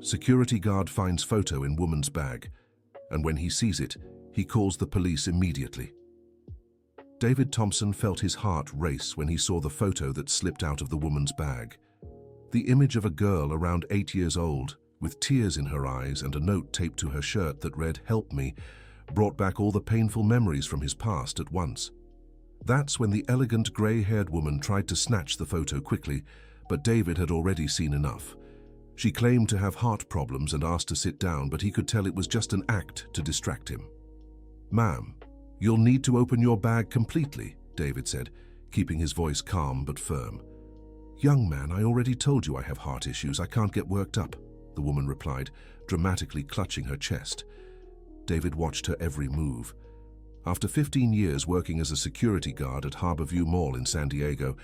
Security guard finds photo in woman's bag, and when he sees it, he calls the police immediately. David Thompson felt his heart race when he saw the photo that slipped out of the woman's bag. The image of a girl around 8 years old, with tears in her eyes and a note taped to her shirt that read, "Help me," brought back all the painful memories from his past at once. That's when the elegant grey-haired woman tried to snatch the photo quickly, but David had already seen enough. She claimed to have heart problems and asked to sit down, but he could tell it was just an act to distract him. "Ma'am, you'll need to open your bag completely," David said, keeping his voice calm but firm. "Young man, I already told you I have heart issues. I can't get worked up," the woman replied, dramatically clutching her chest. David watched her every move. After 15 years working as a security guard at Harborview Mall in San Diego,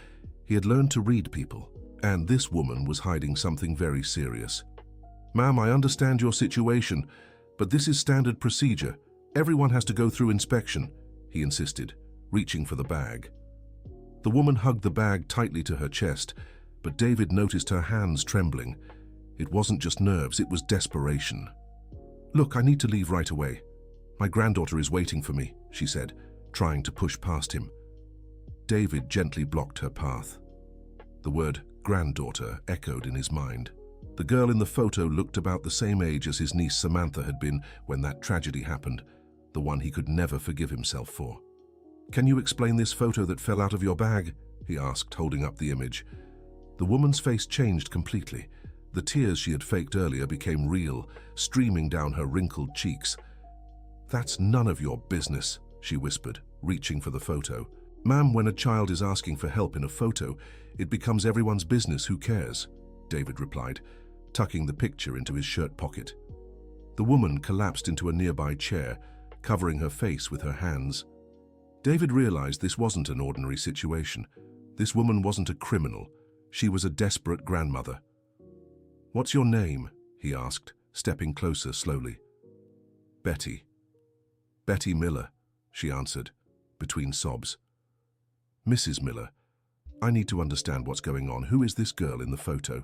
he had learned to read people, and this woman was hiding something very serious. "Ma'am, I understand your situation, but this is standard procedure. Everyone has to go through inspection," he insisted, reaching for the bag. The woman hugged the bag tightly to her chest, but David noticed her hands trembling. It wasn't just nerves, it was desperation. "Look, I need to leave right away. My granddaughter is waiting for me," she said, trying to push past him. David gently blocked her path. The word granddaughter echoed in his mind. The girl in the photo looked about the same age as his niece Samantha had been when that tragedy happened, the one he could never forgive himself for. "Can you explain this photo that fell out of your bag?" he asked, holding up the image. The woman's face changed completely. The tears she had faked earlier became real, streaming down her wrinkled cheeks. "That's none of your business," she whispered, reaching for the photo. "Ma'am, when a child is asking for help in a photo, it becomes everyone's business. Who cares?" David replied, tucking the picture into his shirt pocket. The woman collapsed into a nearby chair, covering her face with her hands. David realized this wasn't an ordinary situation. This woman wasn't a criminal. She was a desperate grandmother. "What's your name?" he asked, stepping closer slowly. "Betty." "Betty Miller," she answered, between sobs. "Mrs. Miller, I need to understand what's going on. Who is this girl in the photo?"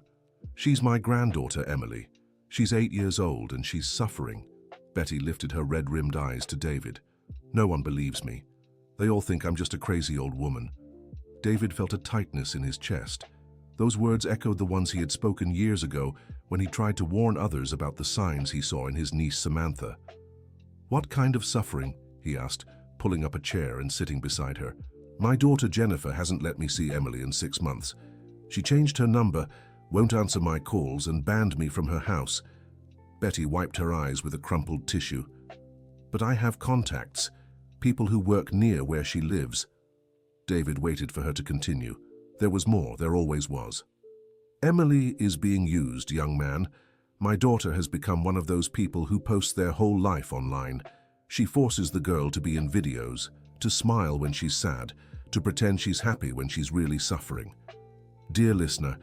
"She's my granddaughter, Emily. She's 8 years old and she's suffering." Betty lifted her red-rimmed eyes to David. "No one believes me. They all think I'm just a crazy old woman." David felt a tightness in his chest. Those words echoed the ones he had spoken years ago when he tried to warn others about the signs he saw in his niece Samantha. "What kind of suffering?" he asked, pulling up a chair and sitting beside her. "My daughter Jennifer hasn't let me see Emily in 6 months. She changed her number, won't answer my calls, and banned me from her house." Betty wiped her eyes with a crumpled tissue. "But I have contacts, people who work near where she lives." David waited for her to continue. There was more, there always was. "Emily is being used, young man. My daughter has become one of those people who post their whole life online. She forces the girl to be in videos, to smile when she's sad, to pretend she's happy when she's really suffering. Dear listener,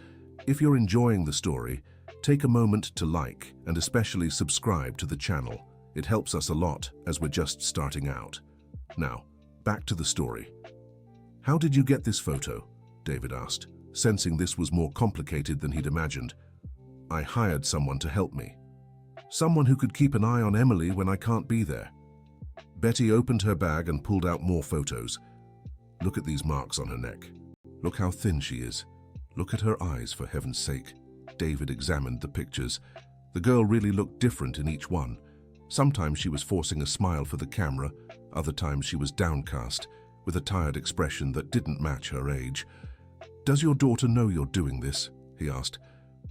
if you're enjoying the story, take a moment to like and especially subscribe to the channel. It helps us a lot as we're just starting out. Now, back to the story. "How did you get this photo?" David asked, sensing this was more complicated than he'd imagined. "I hired someone to help me. Someone who could keep an eye on Emily when I can't be there." Betty opened her bag and pulled out more photos. "Look at these marks on her neck. Look how thin she is. Look at her eyes, for heaven's sake." David examined the pictures. The girl really looked different in each one. Sometimes she was forcing a smile for the camera, other times she was downcast, with a tired expression that didn't match her age. "Does your daughter know you're doing this?" he asked.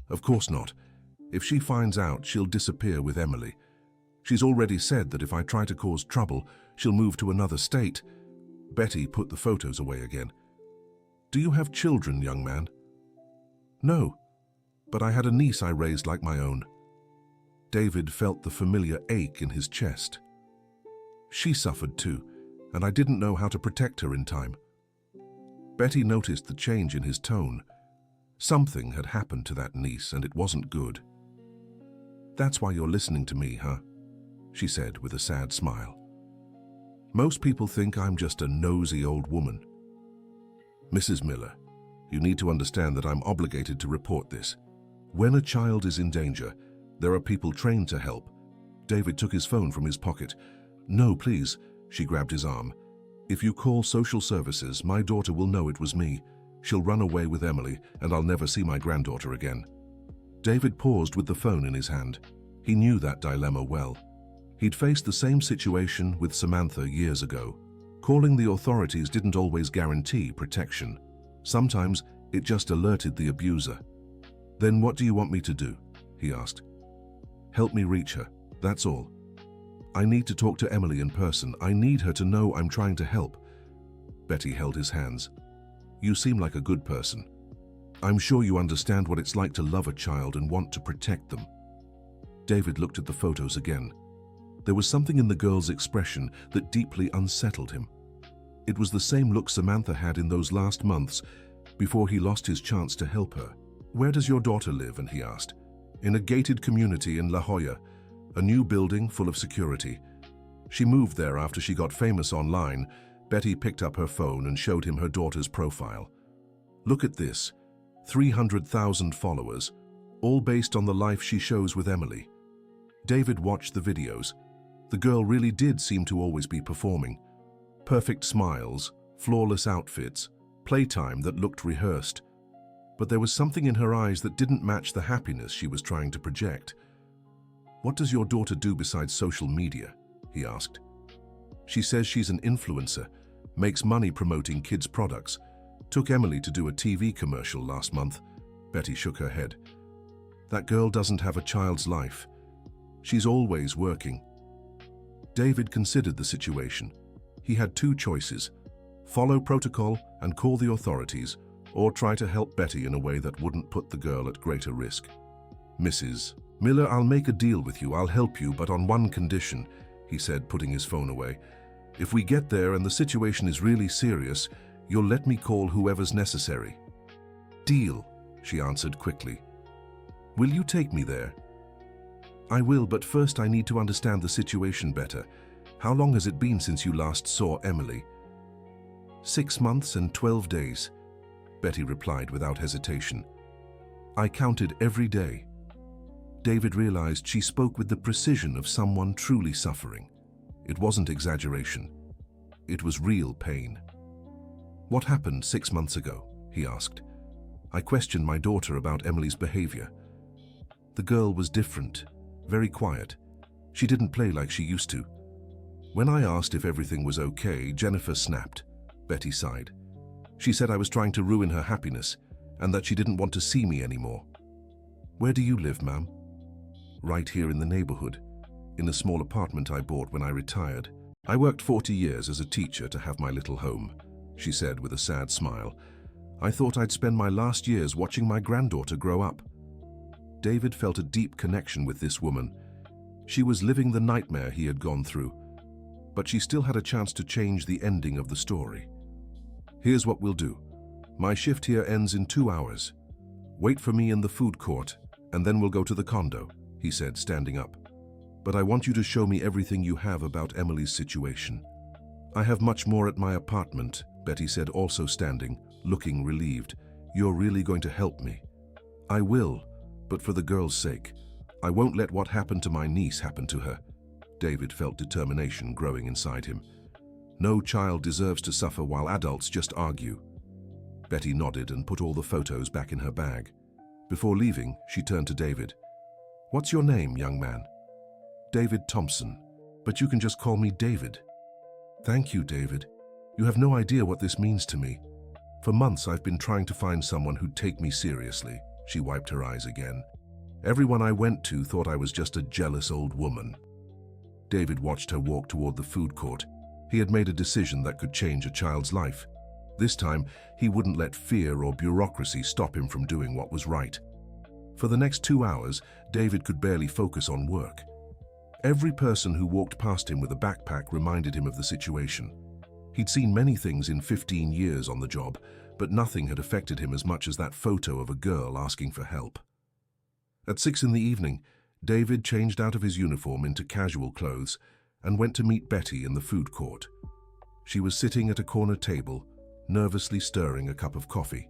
"Of course not. If she finds out, she'll disappear with Emily. She's already said that if I try to cause trouble, she'll move to another state." Betty put the photos away again. "Do you have children, young man?" "No, but I had a niece I raised like my own." David felt the familiar ache in his chest. "She suffered too, and I didn't know how to protect her in time." Betty noticed the change in his tone. Something had happened to that niece, and it wasn't good. "That's why you're listening to me, huh?" she said with a sad smile. "Most people think I'm just a nosy old woman." "Mrs. Miller, you need to understand that I'm obligated to report this. When a child is in danger, There are people trained to help. David took his phone from his pocket. No, please, she grabbed his arm. If you call social services, my daughter will know it was me. She'll run away with Emily, and I'll never see my granddaughter again. David paused with the phone in his hand. He knew that dilemma well. He'd faced the same situation with Samantha years ago. Calling the authorities didn't always guarantee protection. Sometimes it just alerted the abuser. Then what do you want me to do? He asked. Help me reach her, that's all. I need to talk to Emily in person. I need her to know I'm trying to help. Betty held his hands. You seem like a good person. I'm sure you understand what it's like to love a child and want to protect them. David looked at the photos again. There was something in the girl's expression that deeply unsettled him. It was the same look Samantha had in those last months before he lost his chance to help her. Where does your daughter live? And he asked. In a gated community in La Jolla, a new building full of security. She moved there after she got famous online. Betty picked up her phone and showed him her daughter's profile. Look at this, 300,000 followers, all based on the life she shows with Emily. David watched the videos. The girl really did seem to always be performing. Perfect smiles, flawless outfits, playtime that looked rehearsed. But there was something in her eyes that didn't match the happiness she was trying to project. What does your daughter do besides social media? He asked. She says she's an influencer, makes money promoting kids' products. Took Emily to do a TV commercial last month. Betty shook her head. That girl doesn't have a child's life. She's always working. David considered the situation. He had two choices: follow protocol and call the authorities, or try to help Betty in a way that wouldn't put the girl at greater risk. Mrs. Miller, I'll make a deal with you. I'll help you, but on one condition, he said, putting his phone away. If we get there and the situation is really serious, you'll let me call whoever's necessary. Deal, she answered quickly. Will you take me there? I will, but first I need to understand the situation better. How long has it been since you last saw Emily? 6 months and 12 days, Betty replied without hesitation. I counted every day. David realized she spoke with the precision of someone truly suffering. It wasn't exaggeration. It was real pain. What happened 6 months ago? He asked. I questioned my daughter about Emily's behavior. The girl was different, very quiet. She didn't play like she used to. When I asked if everything was okay, Jennifer snapped. Betty sighed. She said I was trying to ruin her happiness and that she didn't want to see me anymore. Where do you live, ma'am? Right here in the neighborhood, in a small apartment I bought when I retired. I worked 40 years as a teacher to have my little home, she said with a sad smile. I thought I'd spend my last years watching my granddaughter grow up. David felt a deep connection with this woman. She was living the nightmare he had gone through, but she still had a chance to change the ending of the story. Here's what we'll do. My shift here ends in 2 hours. Wait for me in the food court, and then we'll go to the condo, he said, standing up. But I want you to show me everything you have about Emily's situation. I have much more at my apartment, Betty said, also standing, looking relieved. You're really going to help me? I will, but for the girl's sake. I won't let what happened to my niece happen to her. David felt determination growing inside him. No child deserves to suffer while adults just argue. Betty nodded and put all the photos back in her bag. Before leaving, she turned to David. What's your name, young man? David Thompson, but you can just call me David. Thank you, David. You have no idea what this means to me. For months I've been trying to find someone who'd take me seriously. She wiped her eyes again. Everyone I went to thought I was just a jealous old woman. David watched her walk toward the food court. He had made a decision that could change a child's life. This time, he wouldn't let fear or bureaucracy stop him from doing what was right. For the next 2 hours, David could barely focus on work. Every person who walked past him with a backpack reminded him of the situation. He'd seen many things in 15 years on the job, but nothing had affected him as much as that photo of a girl asking for help. At 6 in the evening, David changed out of his uniform into casual clothes and went to meet Betty in the food court. She was sitting at a corner table, nervously stirring a cup of coffee.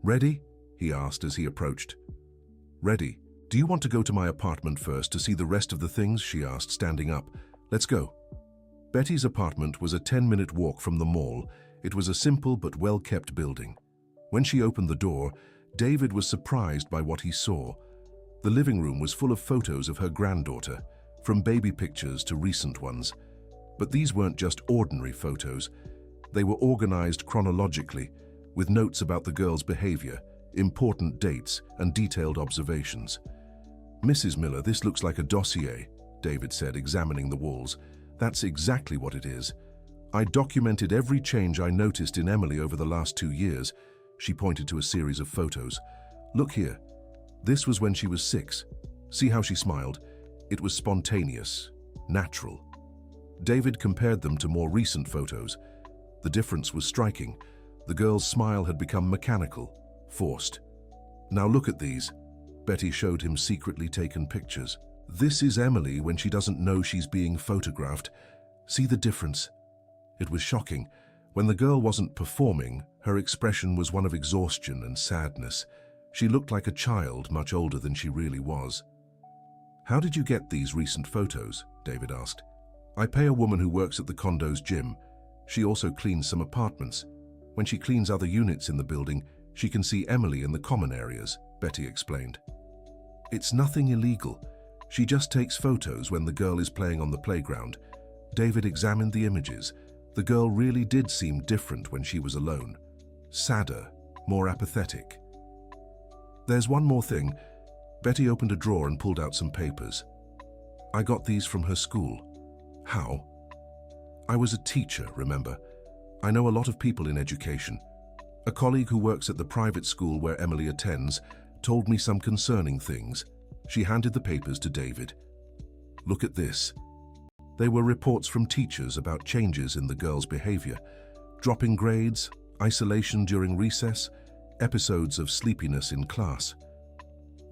Ready? He asked as he approached. Ready. Do you want to go to my apartment first to see the rest of the things? She asked, standing up. Let's go. Betty's apartment was a 10-minute walk from the mall. It was a simple but well-kept building. When she opened the door, David was surprised by what he saw. The living room was full of photos of her granddaughter, from baby pictures to recent ones. But these weren't just ordinary photos. They were organized chronologically, with notes about the girl's behavior, important dates, and detailed observations. Mrs. Miller, this looks like a dossier, David said, examining the walls. That's exactly what it is. I documented every change I noticed in Emily over the last 2 years. She pointed to a series of photos. Look here. This was when she was 6. See how she smiled? It was spontaneous, natural. David compared them to more recent photos. The difference was striking. The girl's smile had become mechanical, forced. Now look at these. Betty showed him secretly taken pictures. This is Emily when she doesn't know she's being photographed. See the difference? It was shocking. When the girl wasn't performing, her expression was one of exhaustion and sadness. She looked like a child, much older than she really was. How did you get these recent photos? David asked. I pay a woman who works at the condo's gym. She also cleans some apartments. When she cleans other units in the building, she can see Emily in the common areas, Betty explained. It's nothing illegal. She just takes photos when the girl is playing on the playground. David examined the images. The girl really did seem different when she was alone. Sadder, more apathetic. There's one more thing. Betty opened a drawer and pulled out some papers. I got these from her school. How? I was a teacher, remember? I know a lot of people in education. A colleague who works at the private school where Emily attends told me some concerning things. She handed the papers to David. Look at this. They were reports from teachers about changes in the girl's behavior. Dropping grades, isolation during recess, episodes of sleepiness in class.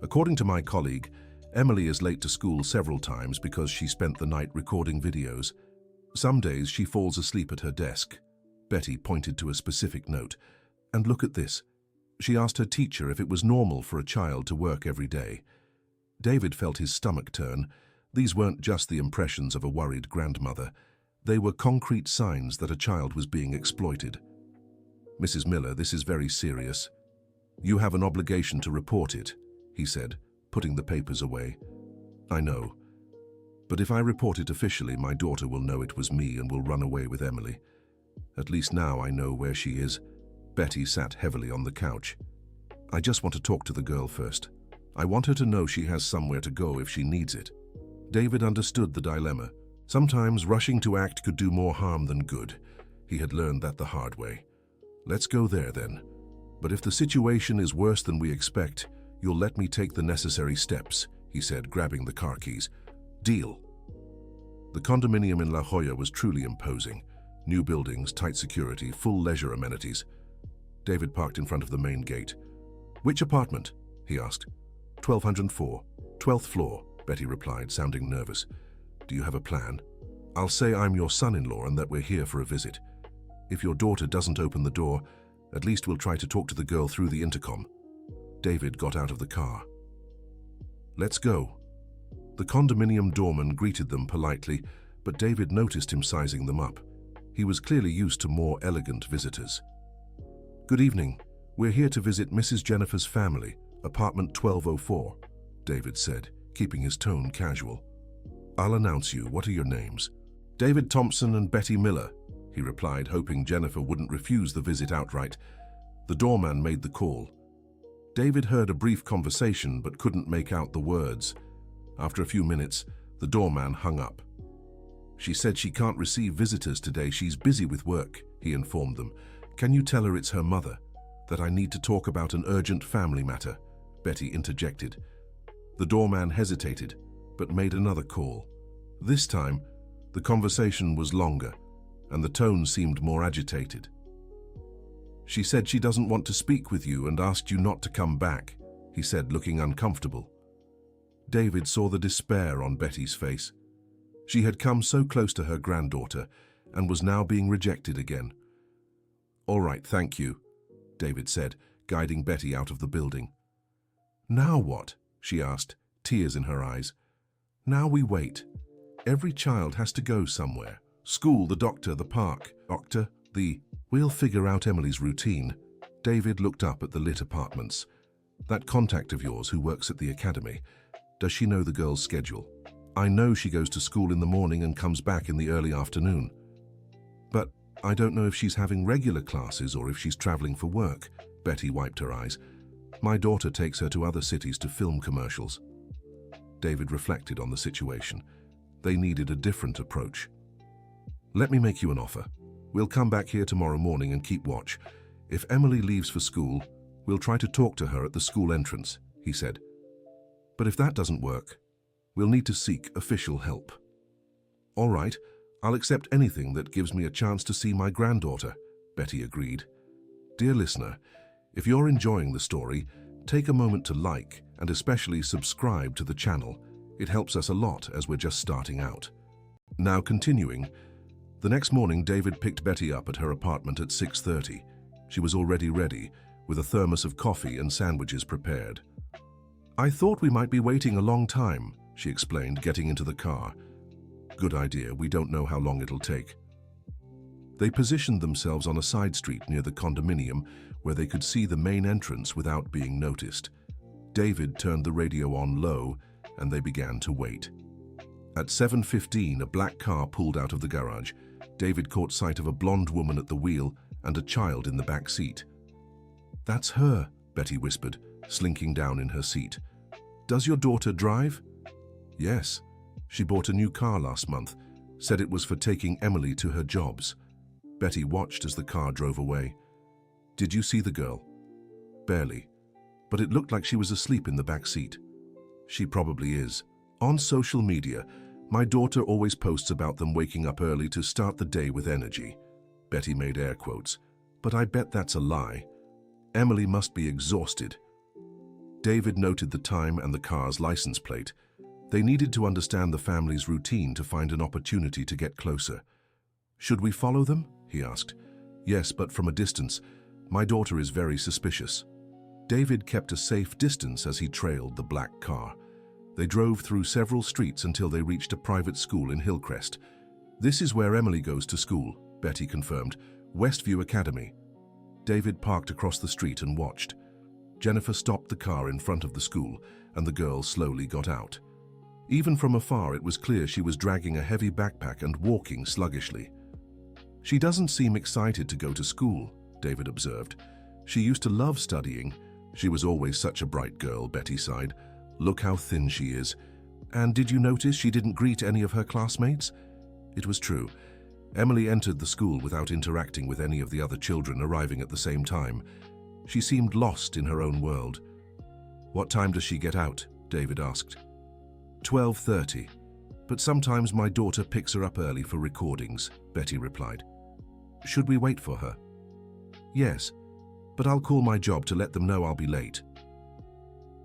According to my colleague, Emily is late to school several times because she spent the night recording videos. Some days she falls asleep at her desk. Betty pointed to a specific note. And look at this. She asked her teacher if it was normal for a child to work every day. David felt his stomach turn. These weren't just the impressions of a worried grandmother. They were concrete signs that a child was being exploited. Mrs. Miller, this is very serious. You have an obligation to report it, he said, putting the papers away. I know. But if I report it officially, my daughter will know it was me and will run away with Emily. At least now I know where she is. Betty sat heavily on the couch. I just want to talk to the girl first. I want her to know she has somewhere to go if she needs it. David understood the dilemma. Sometimes rushing to act could do more harm than good. He had learned that the hard way. Let's go there then. But if the situation is worse than we expect, you'll let me take the necessary steps, he said, grabbing the car keys. Deal. The condominium in La Jolla was truly imposing. New buildings, tight security, full leisure amenities. David parked in front of the main gate. Which apartment? He asked. 1204, 12th floor, Betty replied, sounding nervous. Do you have a plan? I'll say I'm your son-in-law and that we're here for a visit. If your daughter doesn't open the door, at least we'll try to talk to the girl through the intercom. David got out of the car. Let's go. The condominium doorman greeted them politely, but David noticed him sizing them up. He was clearly used to more elegant visitors. Good evening. We're here to visit Mrs. Jennifer's family, apartment 1204, David said, keeping his tone casual. I'll announce you. What are your names? David Thompson and Betty Miller, he replied, hoping Jennifer wouldn't refuse the visit outright. The doorman made the call. David heard a brief conversation but couldn't make out the words. After a few minutes, the doorman hung up. She said she can't receive visitors today. She's busy with work, he informed them. Can you tell her it's her mother? That I need to talk about an urgent family matter, Betty interjected. The doorman hesitated, but made another call. This time, the conversation was longer, and the tone seemed more agitated. She said she doesn't want to speak with you and asked you not to come back, he said, looking uncomfortable. David saw the despair on Betty's face. She had come so close to her granddaughter and was now being rejected again. All right, thank you, David said, guiding Betty out of the building. Now what? She asked, tears in her eyes. Now we wait. Every child has to go somewhere. School, the doctor, the park. Doctor, We'll figure out Emily's routine. David looked up at the lit apartments. That contact of yours who works at the academy, does she know the girl's schedule? I know she goes to school in the morning and comes back in the early afternoon. But I don't know if she's having regular classes or if she's traveling for work. Betty wiped her eyes. My daughter takes her to other cities to film commercials. David reflected on the situation. They needed a different approach. Let me make you an offer. We'll come back here tomorrow morning and keep watch. If Emily leaves for school, we'll try to talk to her at the school entrance, he said. But if that doesn't work, we'll need to seek official help. All right, I'll accept anything that gives me a chance to see my granddaughter, Betty agreed. Dear listener, if you're enjoying the story, take a moment to like and especially subscribe to the channel. It helps us a lot as we're just starting out. Now continuing, the next morning David picked Betty up at her apartment at 6:30. She was already ready, with a thermos of coffee and sandwiches prepared. I thought we might be waiting a long time, she explained, getting into the car. Good idea, we don't know how long it'll take. They positioned themselves on a side street near the condominium where they could see the main entrance without being noticed. David turned the radio on low and they began to wait. At 7:15, a black car pulled out of the garage. David caught sight of a blonde woman at the wheel and a child in the back seat. That's her, Betty whispered, slinking down in her seat. Does your daughter drive? Yes. She bought a new car last month, said it was for taking Emily to her jobs. Betty watched as the car drove away. Did you see the girl? Barely, but it looked like she was asleep in the back seat. She probably is. On social media, my daughter always posts about them waking up early to start the day with energy. Betty made air quotes. But I bet that's a lie. Emily must be exhausted. David noted the time and the car's license plate. They needed to understand the family's routine to find an opportunity to get closer. Should we follow them? He asked. Yes, but from a distance. My daughter is very suspicious. David kept a safe distance as he trailed the black car. They drove through several streets until they reached a private school in Hillcrest. This is where Emily goes to school, Betty confirmed. Westview Academy. David parked across the street and watched. Jennifer stopped the car in front of the school, and the girl slowly got out. Even from afar, it was clear she was dragging a heavy backpack and walking sluggishly. She doesn't seem excited to go to school, David observed. She used to love studying. She was always such a bright girl, Betty sighed. Look how thin she is. And did you notice she didn't greet any of her classmates? It was true. Emily entered the school without interacting with any of the other children arriving at the same time. She seemed lost in her own world. What time does she get out? David asked. 12:30. But sometimes my daughter picks her up early for recordings, Betty replied. Should we wait for her? Yes, but I'll call my job to let them know I'll be late.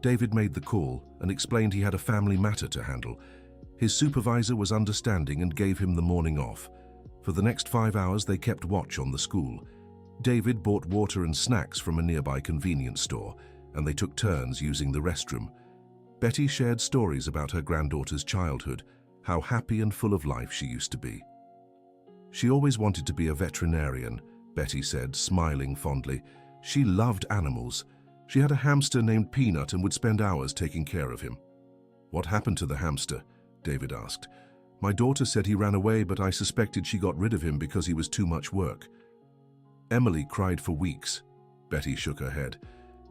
David made the call and explained he had a family matter to handle. His supervisor was understanding and gave him the morning off. For the next 5 hours, they kept watch on the school. David bought water and snacks from a nearby convenience store, and they took turns using the restroom. Betty shared stories about her granddaughter's childhood, how happy and full of life she used to be. She always wanted to be a veterinarian, Betty said, smiling fondly. She loved animals. She had a hamster named Peanut and would spend hours taking care of him. What happened to the hamster? David asked. My daughter said he ran away, but I suspected she got rid of him because he was too much work. Emily cried for weeks. Betty shook her head.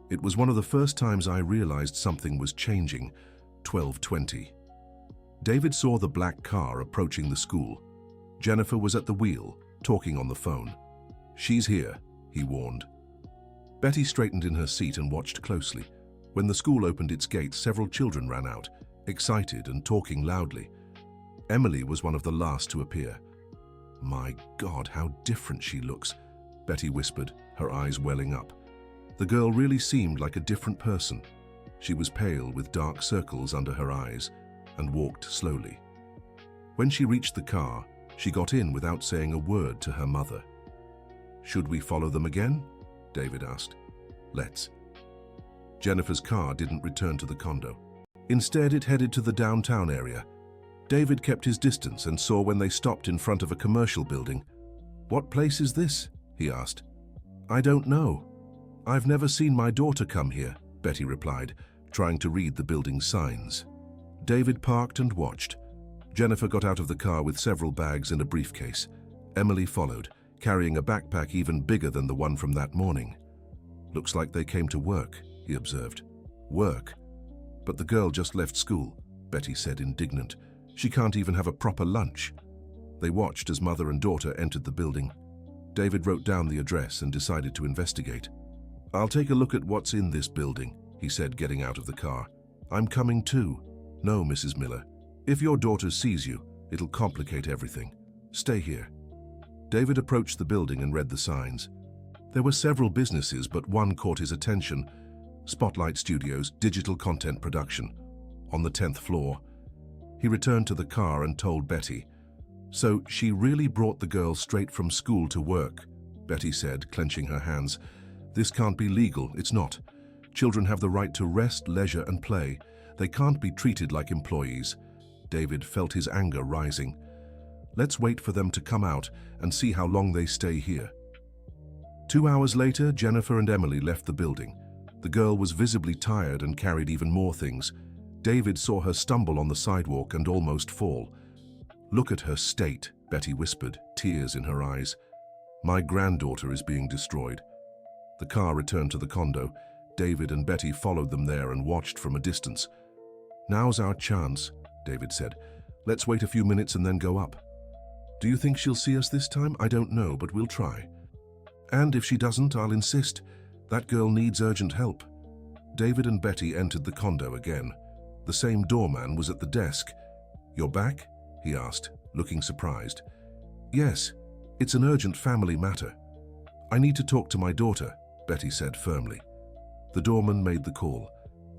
It was one of the first times I realized something was changing. 12:20. David saw the black car approaching the school. Jennifer was at the wheel, talking on the phone. She's here, he warned. Betty straightened in her seat and watched closely. When the school opened its gates, several children ran out, excited and talking loudly. Emily was one of the last to appear. My God, how different she looks, Betty whispered, her eyes welling up. The girl really seemed like a different person. She was pale with dark circles under her eyes and walked slowly. When she reached the car, she got in without saying a word to her mother. Should we follow them again? David asked. Let's. Jennifer's car didn't return to the condo. Instead, it headed to the downtown area. David kept his distance and saw when they stopped in front of a commercial building. "What place is this?" he asked. "I don't know. I've never seen my daughter come here," Betty replied, trying to read the building's signs. David parked and watched. Jennifer got out of the car with several bags and a briefcase. Emily followed, carrying a backpack even bigger than the one from that morning. "Looks like they came to work," he observed. "Work? But the girl just left school," Betty said, indignant. "She can't even have a proper lunch." They watched as mother and daughter entered the building. David wrote down the address and decided to investigate. "I'll take a look at what's in this building," he said, getting out of the car. "I'm coming too." "No, Mrs. Miller. If your daughter sees you, it'll complicate everything. Stay here." David approached the building and read the signs. There were several businesses, but one caught his attention: Spotlight Studios, digital content production, on the 10th floor. He returned to the car and told Betty. "So she really brought the girl straight from school to work," Betty said, clenching her hands. "This can't be legal, it's not. Children have the right to rest, leisure, and play. They can't be treated like employees." David felt his anger rising. "Let's wait for them to come out and see how long they stay here." 2 hours later, Jennifer and Emily left the building. The girl was visibly tired and carried even more things. David saw her stumble on the sidewalk and almost fall. "Look at her state," Betty whispered, tears in her eyes. "My granddaughter is being destroyed." The car returned to the condo. David and Betty followed them there and watched from a distance. "Now's our chance," David said. "Let's wait a few minutes and then go up." "Do you think she'll see us this time? I don't know, but we'll try. And if she doesn't, I'll insist. That girl needs urgent help." David and Betty entered the condo again. The same doorman was at the desk. "You're back?" he asked, looking surprised. "Yes, it's an urgent family matter." "I need to talk to my daughter," Betty said firmly. The doorman made the call.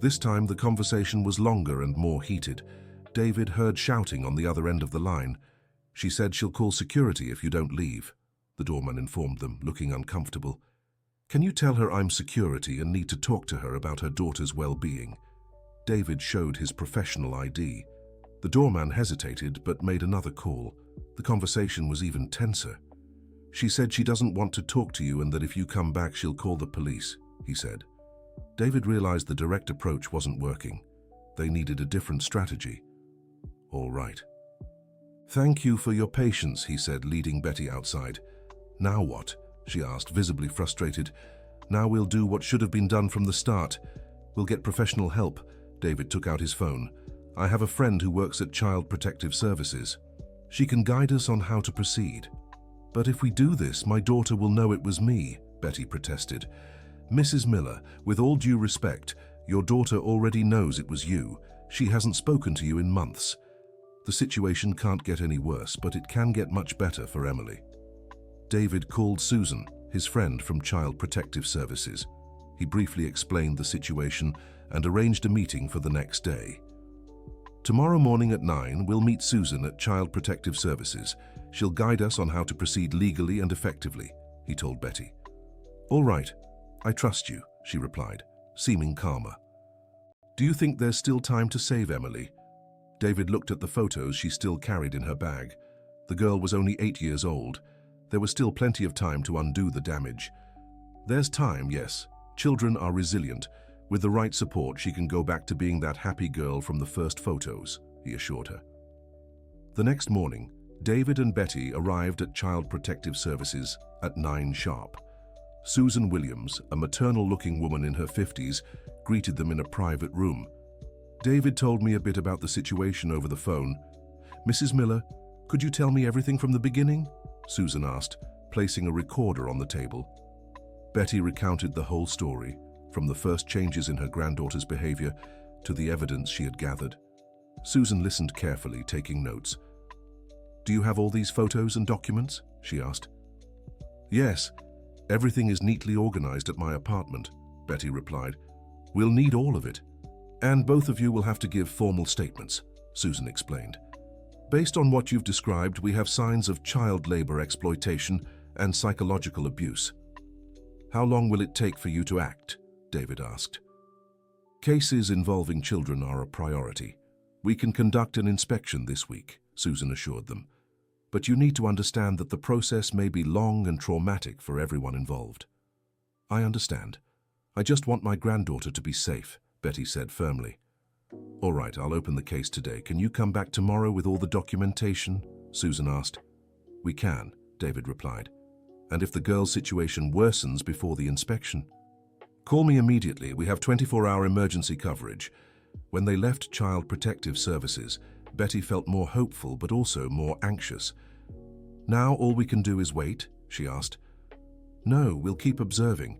This time the conversation was longer and more heated. David heard shouting on the other end of the line. "She said she'll call security if you don't leave," the doorman informed them, looking uncomfortable. "Can you tell her I'm security and need to talk to her about her daughter's well-being?" David showed his professional ID. The doorman hesitated but made another call. The conversation was even tenser. "She said she doesn't want to talk to you and that if you come back she'll call the police," he said. David realized the direct approach wasn't working. They needed a different strategy. "All right." "Thank you for your patience," he said, leading Betty outside. "Now what?" she asked, visibly frustrated. "Now we'll do what should have been done from the start. We'll get professional help." David took out his phone. "I have a friend who works at Child Protective Services. She can guide us on how to proceed." "But if we do this, my daughter will know it was me," Betty protested. "Mrs. Miller, with all due respect, your daughter already knows it was you. She hasn't spoken to you in months. The situation can't get any worse, but it can get much better for Emily." David called Susan, his friend from Child Protective Services. He briefly explained the situation and arranged a meeting for the next day. "Tomorrow morning at 9, we'll meet Susan at Child Protective Services. She'll guide us on how to proceed legally and effectively," he told Betty. "All right, I trust you," she replied, seeming calmer. "Do you think there's still time to save Emily?" David looked at the photos she still carried in her bag. The girl was only 8 years old. There was still plenty of time to undo the damage. "There's time, yes. Children are resilient. With the right support, she can go back to being that happy girl from the first photos," he assured her. The next morning, David and Betty arrived at Child Protective Services at 9 sharp. Susan Williams, a maternal-looking woman in her 50s, greeted them in a private room. "David told me a bit about the situation over the phone. Mrs. Miller, could you tell me everything from the beginning?" Susan asked, placing a recorder on the table. Betty recounted the whole story, from the first changes in her granddaughter's behavior to the evidence she had gathered. Susan listened carefully, taking notes. "Do you have all these photos and documents?" she asked. "Yes, everything is neatly organized at my apartment," Betty replied. "We'll need all of it. And both of you will have to give formal statements," Susan explained. "Based on what you've described, we have signs of child labor exploitation and psychological abuse." "How long will it take for you to act?" David asked. Cases involving children are a priority. We can conduct an inspection this week, Susan assured them. But you need to understand that the process may be long and traumatic for everyone involved. I understand. I just want my granddaughter to be safe, Betty said firmly. All right, I'll open the case today. Can you come back tomorrow with all the documentation? Susan asked. We can, David replied. And if the girl's situation worsens before the inspection? Call me immediately. We have 24-hour emergency coverage. When they left Child Protective Services, Betty felt more hopeful but also more anxious. Now all we can do is wait, she asked. No, we'll keep observing.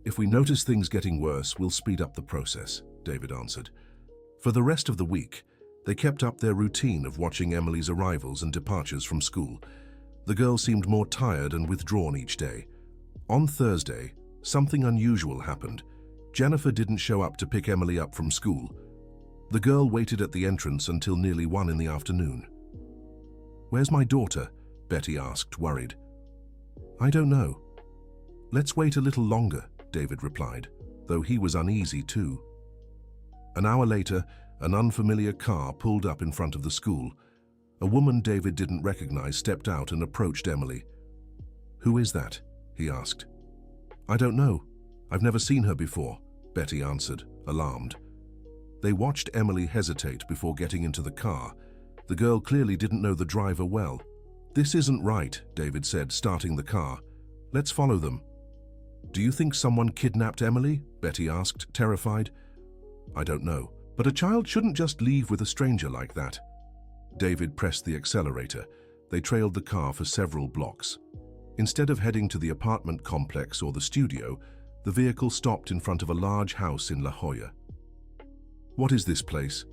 If we notice things getting worse, we'll speed up the process, David answered. For the rest of the week, they kept up their routine of watching Emily's arrivals and departures from school. The girl seemed more tired and withdrawn each day. On Thursday, something unusual happened. Jennifer didn't show up to pick Emily up from school. The girl waited at the entrance until nearly 1 in the afternoon. Where's my daughter? Betty asked, worried. I don't know. Let's wait a little longer, David replied, though he was uneasy too. An hour later, an unfamiliar car pulled up in front of the school. A woman David didn't recognize stepped out and approached Emily. Who is that? He asked. I don't know. I've never seen her before, Betty answered, alarmed. They watched Emily hesitate before getting into the car. The girl clearly didn't know the driver well. This isn't right, David said, starting the car. Let's follow them. Do you think someone kidnapped Emily? Betty asked, terrified. I don't know, but a child shouldn't just leave with a stranger like that. David pressed the accelerator. They trailed the car for several blocks. Instead of heading to the apartment complex or the studio, the vehicle stopped in front of a large house in La Jolla. What is this place?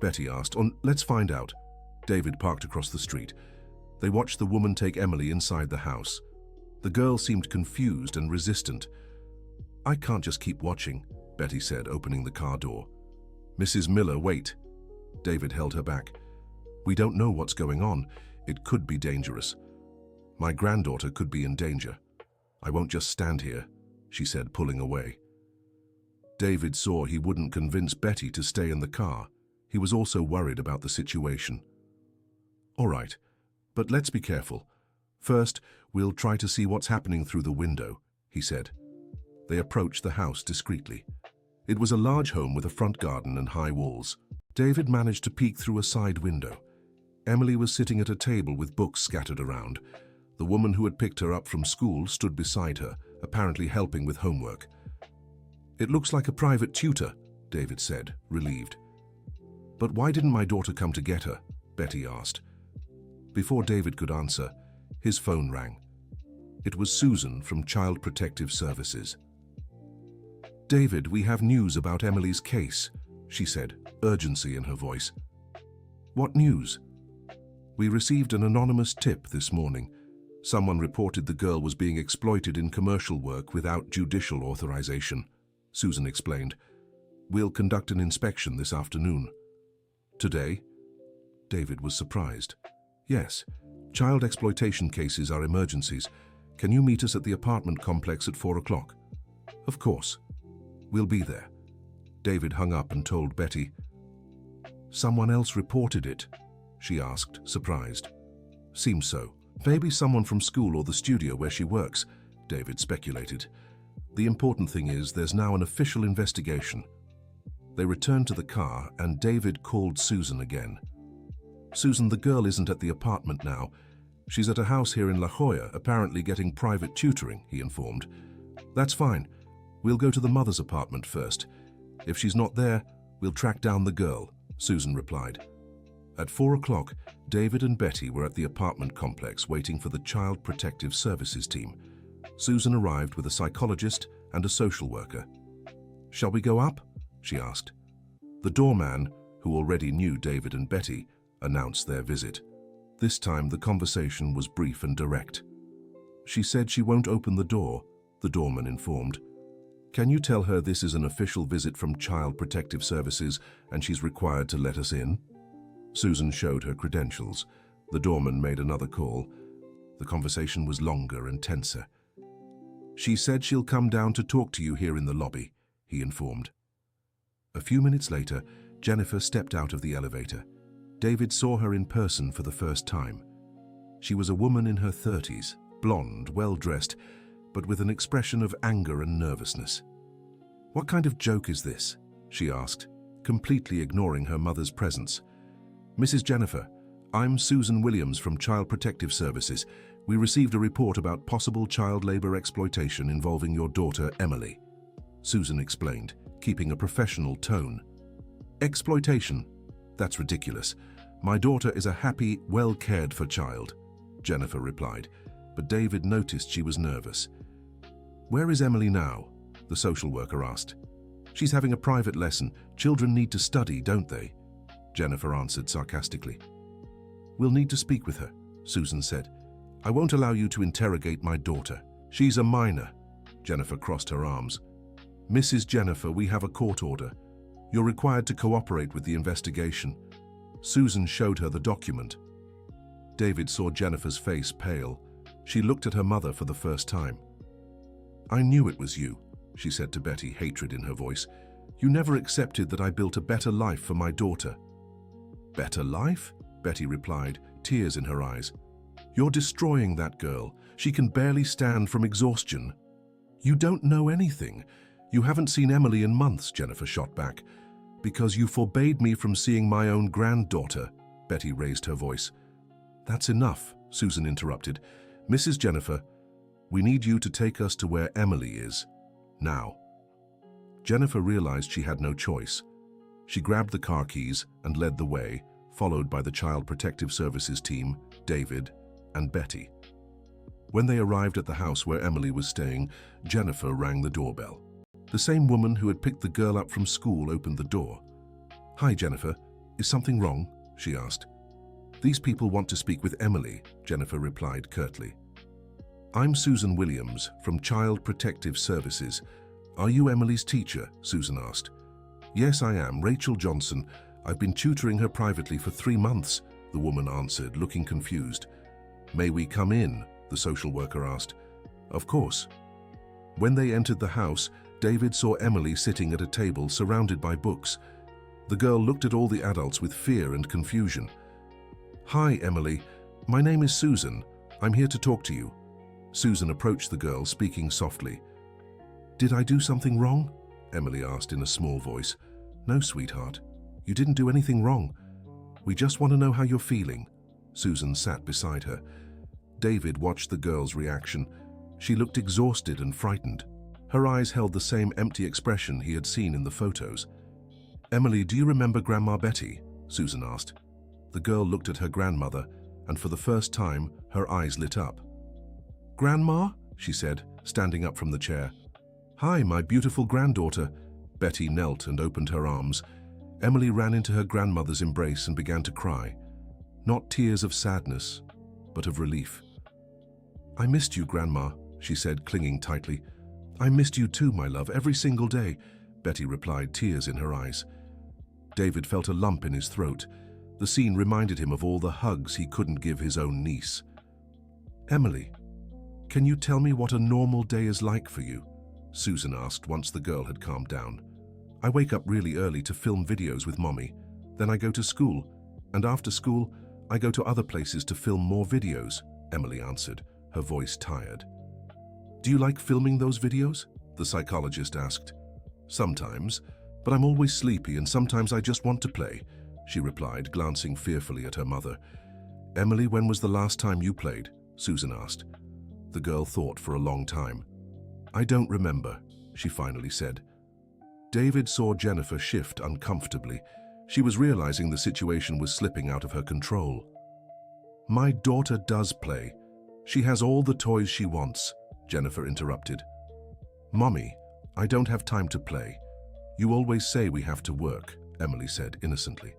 Betty asked. Let's find out. David parked across the street. They watched the woman take Emily inside the house. The girl seemed confused and resistant. I can't just keep watching, Betty said, opening the car door. Mrs. Miller, wait. David held her back. We don't know what's going on. It could be dangerous. My granddaughter could be in danger. I won't just stand here, she said, pulling away. David saw he wouldn't convince Betty to stay in the car. He was also worried about the situation. All right, but let's be careful. First, we'll try to see what's happening through the window, he said. They approached the house discreetly. It was a large home with a front garden and high walls. David managed to peek through a side window. Emily was sitting at a table with books scattered around. The woman who had picked her up from school stood beside her, apparently helping with homework. It looks like a private tutor, David said, relieved. But why didn't my daughter come to get her? Betty asked. Before David could answer, his phone rang. It was Susan from Child Protective Services. David, we have news about Emily's case, she said, urgency in her voice. What news? We received an anonymous tip this morning. Someone reported the girl was being exploited in commercial work without judicial authorization, Susan explained. We'll conduct an inspection this afternoon. Today? David was surprised. Yes, child exploitation cases are emergencies. Can you meet us at the apartment complex at 4 o'clock? Of course. We'll be there. David hung up and told Betty. Someone else reported it, she asked, surprised. Seems so. Maybe someone from school or the studio where she works, David speculated. The important thing is there's now an official investigation. They returned to the car and David called Susan again. Susan, the girl isn't at the apartment now. She's at a house here in La Jolla, apparently getting private tutoring, he informed. That's fine. We'll go to the mother's apartment first. If she's not there, we'll track down the girl, Susan replied. At 4 o'clock, David and Betty were at the apartment complex waiting for the Child Protective Services team. Susan arrived with a psychologist and a social worker. Shall we go up? She asked. The doorman, who already knew David and Betty, announced their visit. This time the conversation was brief and direct. She said she won't open the door, the doorman informed. Can you tell her this is an official visit from Child Protective Services and she's required to let us in? Susan showed her credentials. The doorman made another call. The conversation was longer and tenser. She said she'll come down to talk to you here in the lobby, he informed. A few minutes later, Jennifer stepped out of the elevator. David saw her in person for the first time. She was a woman in her 30s, blonde, well-dressed, but with an expression of anger and nervousness. "What kind of joke is this?" she asked, completely ignoring her mother's presence. "Mrs. Jennifer, I'm Susan Williams from Child Protective Services. We received a report about possible child labor exploitation involving your daughter, Emily," Susan explained, keeping a professional tone. "Exploitation? That's ridiculous. My daughter is a happy, well-cared-for child," Jennifer replied, but David noticed she was nervous. "Where is Emily now?" the social worker asked. "She's having a private lesson. Children need to study, don't they?" Jennifer answered sarcastically. "We'll need to speak with her," Susan said. "I won't allow you to interrogate my daughter. She's a minor." Jennifer crossed her arms. "Mrs. Jennifer, we have a court order. You're required to cooperate with the investigation." Susan showed her the document. David saw Jennifer's face pale. She looked at her mother for the first time. "I knew it was you," she said to Betty, hatred in her voice. "You never accepted that I built a better life for my daughter." "Better life?" Betty replied, tears in her eyes. "You're destroying that girl. She can barely stand from exhaustion." "You don't know anything. You haven't seen Emily in months," Jennifer shot back. "Because you forbade me from seeing my own granddaughter," Betty raised her voice. "That's enough," Susan interrupted. "Mrs. Jennifer, we need you to take us to where Emily is. Now." Jennifer realized she had no choice. She grabbed the car keys and led the way, followed by the Child Protective Services team, David, and Betty. When they arrived at the house where Emily was staying, Jennifer rang the doorbell. The same woman who had picked the girl up from school opened the door. "Hi, Jennifer. Is something wrong?" she asked. "These people want to speak with Emily," Jennifer replied curtly. "I'm Susan Williams from Child Protective Services. Are you Emily's teacher?" Susan asked. "Yes, I am, Rachel Johnson. I've been tutoring her privately for 3 months," the woman answered, looking confused. "May we come in?" the social worker asked. "Of course." When they entered the house, David saw Emily sitting at a table surrounded by books. The girl looked at all the adults with fear and confusion. "Hi, Emily. My name is Susan. I'm here to talk to you." Susan approached the girl, speaking softly. "Did I do something wrong?" Emily asked in a small voice. "No, sweetheart. You didn't do anything wrong. We just want to know how you're feeling." Susan sat beside her. David watched the girl's reaction. She looked exhausted and frightened. Her eyes held the same empty expression he had seen in the photos. "Emily, do you remember Grandma Betty?" Susan asked. The girl looked at her grandmother, and for the first time, her eyes lit up. "Grandma?" she said, standing up from the chair. "Hi, my beautiful granddaughter." Betty knelt and opened her arms. Emily ran into her grandmother's embrace and began to cry. Not tears of sadness, but of relief. "I missed you, Grandma," she said, clinging tightly. "I missed you too, my love, every single day," Betty replied, tears in her eyes. David felt a lump in his throat. The scene reminded him of all the hugs he couldn't give his own niece. "Emily, can you tell me what a normal day is like for you?" Susan asked once the girl had calmed down. "I wake up really early to film videos with Mommy. Then I go to school, and after school, I go to other places to film more videos," Emily answered, her voice tired. "Do you like filming those videos?" the psychologist asked. "Sometimes, but I'm always sleepy and sometimes I just want to play," she replied, glancing fearfully at her mother. "Emily, when was the last time you played?" Susan asked. The girl thought for a long time. "I don't remember," she finally said. David saw Jennifer shift uncomfortably. She was realizing the situation was slipping out of her control. "My daughter does play. She has all the toys she wants," Jennifer interrupted. "Mommy, I don't have time to play. You always say we have to work," Emily said innocently.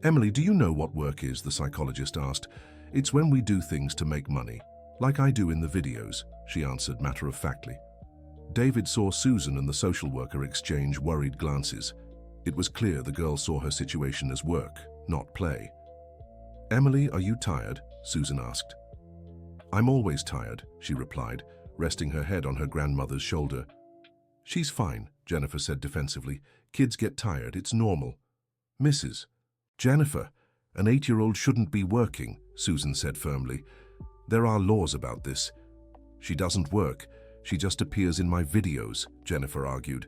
"Emily, do you know what work is?" the psychologist asked. "It's when we do things to make money, like I do in the videos," she answered matter-of-factly. David saw Susan and the social worker exchange worried glances. It was clear the girl saw her situation as work, not play. "Emily, are you tired?" Susan asked. "I'm always tired," she replied, resting her head on her grandmother's shoulder. "She's fine," Jennifer said defensively. Kids get tired, it's normal. Mrs. Jennifer, an 8-year-old shouldn't be working, Susan said firmly. There are laws about this. She doesn't work. She just appears in my videos, Jennifer argued.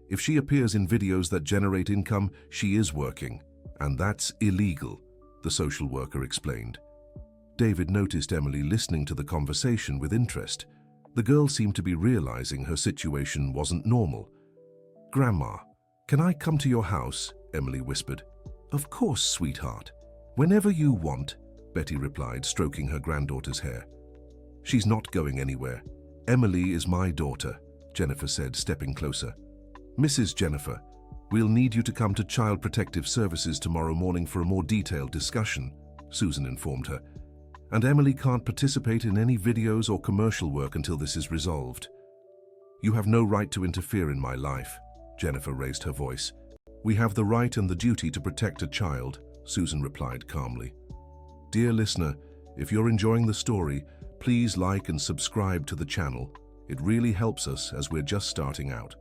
If she appears in videos that generate income, she is working. And that's illegal, the social worker explained. David noticed Emily listening to the conversation with interest. The girl seemed to be realizing her situation wasn't normal. Grandma, can I come to your house? Emily whispered. Of course, sweetheart. Whenever you want, Betty replied, stroking her granddaughter's hair. She's not going anywhere. Emily is my daughter, Jennifer said, stepping closer. Mrs. Jennifer, we'll need you to come to Child Protective Services tomorrow morning for a more detailed discussion, Susan informed her. And Emily can't participate in any videos or commercial work until this is resolved. You have no right to interfere in my life, Jennifer raised her voice. We have the right and the duty to protect a child, Susan replied calmly. Dear listener, if you're enjoying the story, please like and subscribe to the channel. It really helps us as we're just starting out.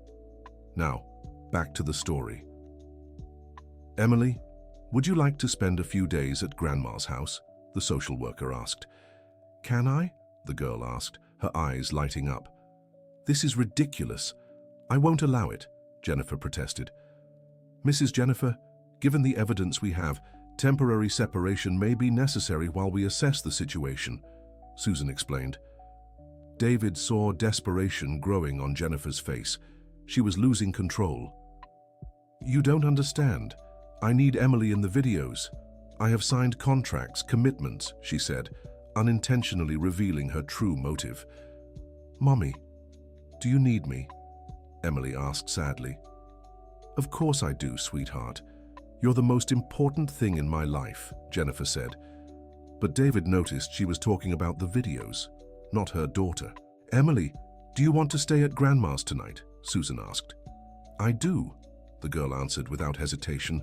Now, back to the story. Emily, would you like to spend a few days at Grandma's house? The social worker asked. Can I? The girl asked, her eyes lighting up. This is ridiculous. I won't allow it, Jennifer protested. Mrs. Jennifer, given the evidence we have, temporary separation may be necessary while we assess the situation, Susan explained. David saw desperation growing on Jennifer's face. She was losing control. You don't understand. I need Emily in the videos. I have signed contracts, commitments, she said, unintentionally revealing her true motive. Mommy, do you need me? Emily asked sadly. Of course I do, sweetheart. You're the most important thing in my life, Jennifer said. But David noticed she was talking about the videos, not her daughter. Emily, do you want to stay at Grandma's tonight? Susan asked. I do, the girl answered without hesitation.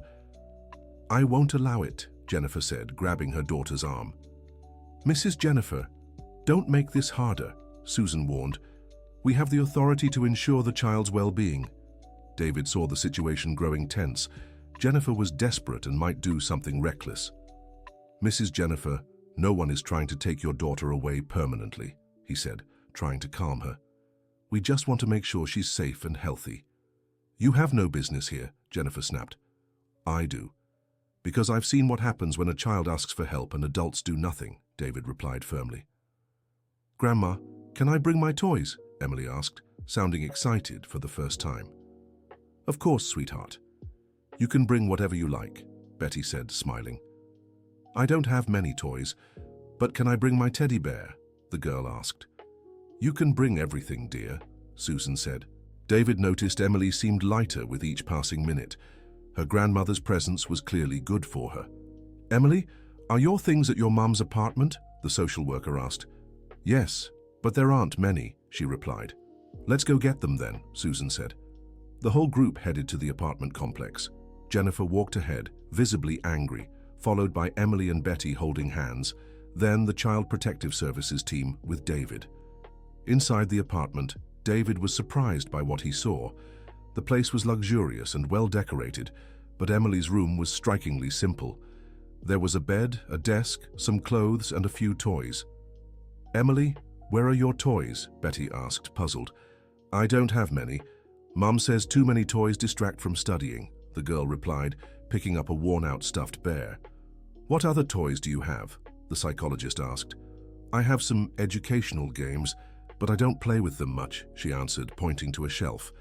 I won't allow it, Jennifer said, grabbing her daughter's arm. Mrs. Jennifer, don't make this harder, Susan warned. We have the authority to ensure the child's well-being. David saw the situation growing tense. Jennifer was desperate and might do something reckless. Mrs. Jennifer, no one is trying to take your daughter away permanently, he said, trying to calm her. We just want to make sure she's safe and healthy. You have no business here, Jennifer snapped. I do. Because I've seen what happens when a child asks for help and adults do nothing, David replied firmly. Grandma, can I bring my toys? Emily asked, sounding excited for the first time. Of course, sweetheart. You can bring whatever you like, Betty said, smiling. I don't have many toys, but can I bring my teddy bear? The girl asked. You can bring everything, dear, Susan said. David noticed Emily seemed lighter with each passing minute. Her grandmother's presence was clearly good for her. Emily, are your things at your mum's apartment? The social worker asked. Yes, but there aren't many, she replied. Let's go get them then, Susan said. The whole group headed to the apartment complex. Jennifer walked ahead, visibly angry, followed by Emily and Betty holding hands, then the Child Protective Services team with David. Inside the apartment, David was surprised by what he saw. The place was luxurious and well decorated, but Emily's room was strikingly simple. There was a bed, a desk, some clothes, and a few toys. Emily, where are your toys? Betty asked, puzzled. I don't have many. Mum says too many toys distract from studying, the girl replied, picking up a worn-out stuffed bear. What other toys do you have? The psychologist asked. I have some educational games, but I don't play with them much, she answered, pointing to a shelf.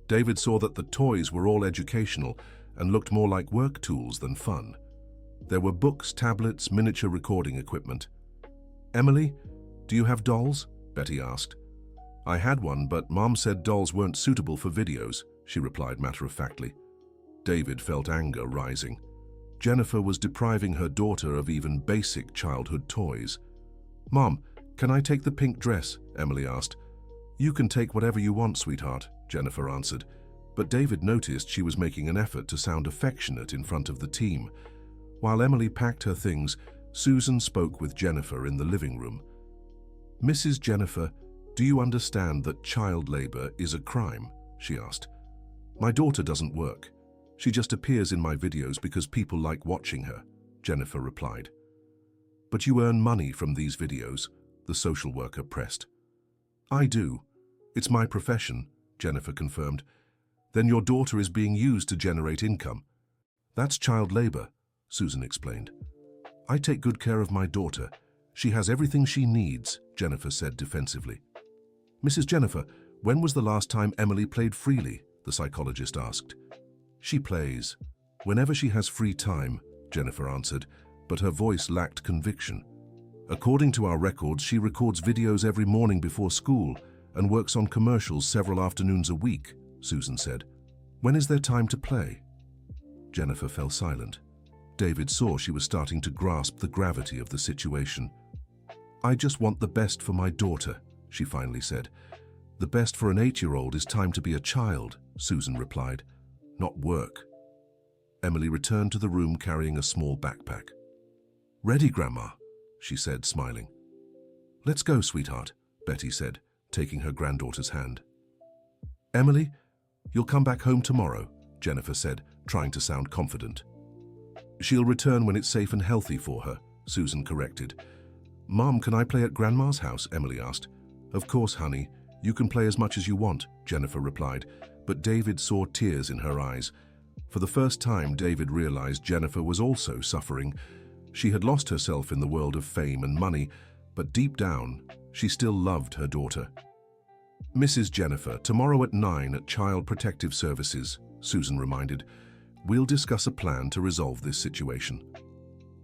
David saw that the toys were all educational and looked more like work tools than fun. There were books, tablets, miniature recording equipment. Emily, do you have dolls? Betty asked. I had one, but Mom said dolls weren't suitable for videos, she replied matter-of-factly. David felt anger rising. Jennifer was depriving her daughter of even basic childhood toys. Mom, can I take the pink dress? Emily asked. You can take whatever you want, sweetheart, Jennifer answered. But David noticed she was making an effort to sound affectionate in front of the team. While Emily packed her things, Susan spoke with Jennifer in the living room. Mrs. Jennifer, do you understand that child labor is a crime? She asked. My daughter doesn't work. She just appears in my videos because people like watching her, Jennifer replied. But you earn money from these videos, the social worker pressed. I do. It's my profession, Jennifer confirmed. Then your daughter is being used to generate income. That's child labor, Susan explained. I take good care of my daughter. She has everything she needs, Jennifer said defensively. Mrs. Jennifer, when was the last time Emily played freely? The psychologist asked. She plays. Whenever she has free time, Jennifer answered, but her voice lacked conviction. According to our records, she records videos every morning before school and works on commercials several afternoons a week, Susan said. When is there time to play? Jennifer fell silent. David saw she was starting to grasp the gravity of the situation. I just want the best for my daughter, she finally said. The best for an 8-year-old is time to be a child, Susan replied, not work. Emily returned to the room carrying a small backpack. Ready, Grandma, she said, smiling. Let's go, sweetheart, Betty said, taking her granddaughter's hand. Emily, you'll come back home tomorrow, Jennifer said, trying to sound confident. She'll return when it's safe and healthy for her, Susan corrected. Mom, can I play at Grandma's house? Emily asked. Of course, honey. You can play as much as you want, Jennifer replied, but David saw tears in her eyes. For the first time, David realized Jennifer was also suffering. She had lost herself in the world of fame and money, but deep down, she still loved her daughter. Mrs. Jennifer, tomorrow at 9 at Child Protective Services, Susan reminded. We'll discuss a plan to resolve this situation.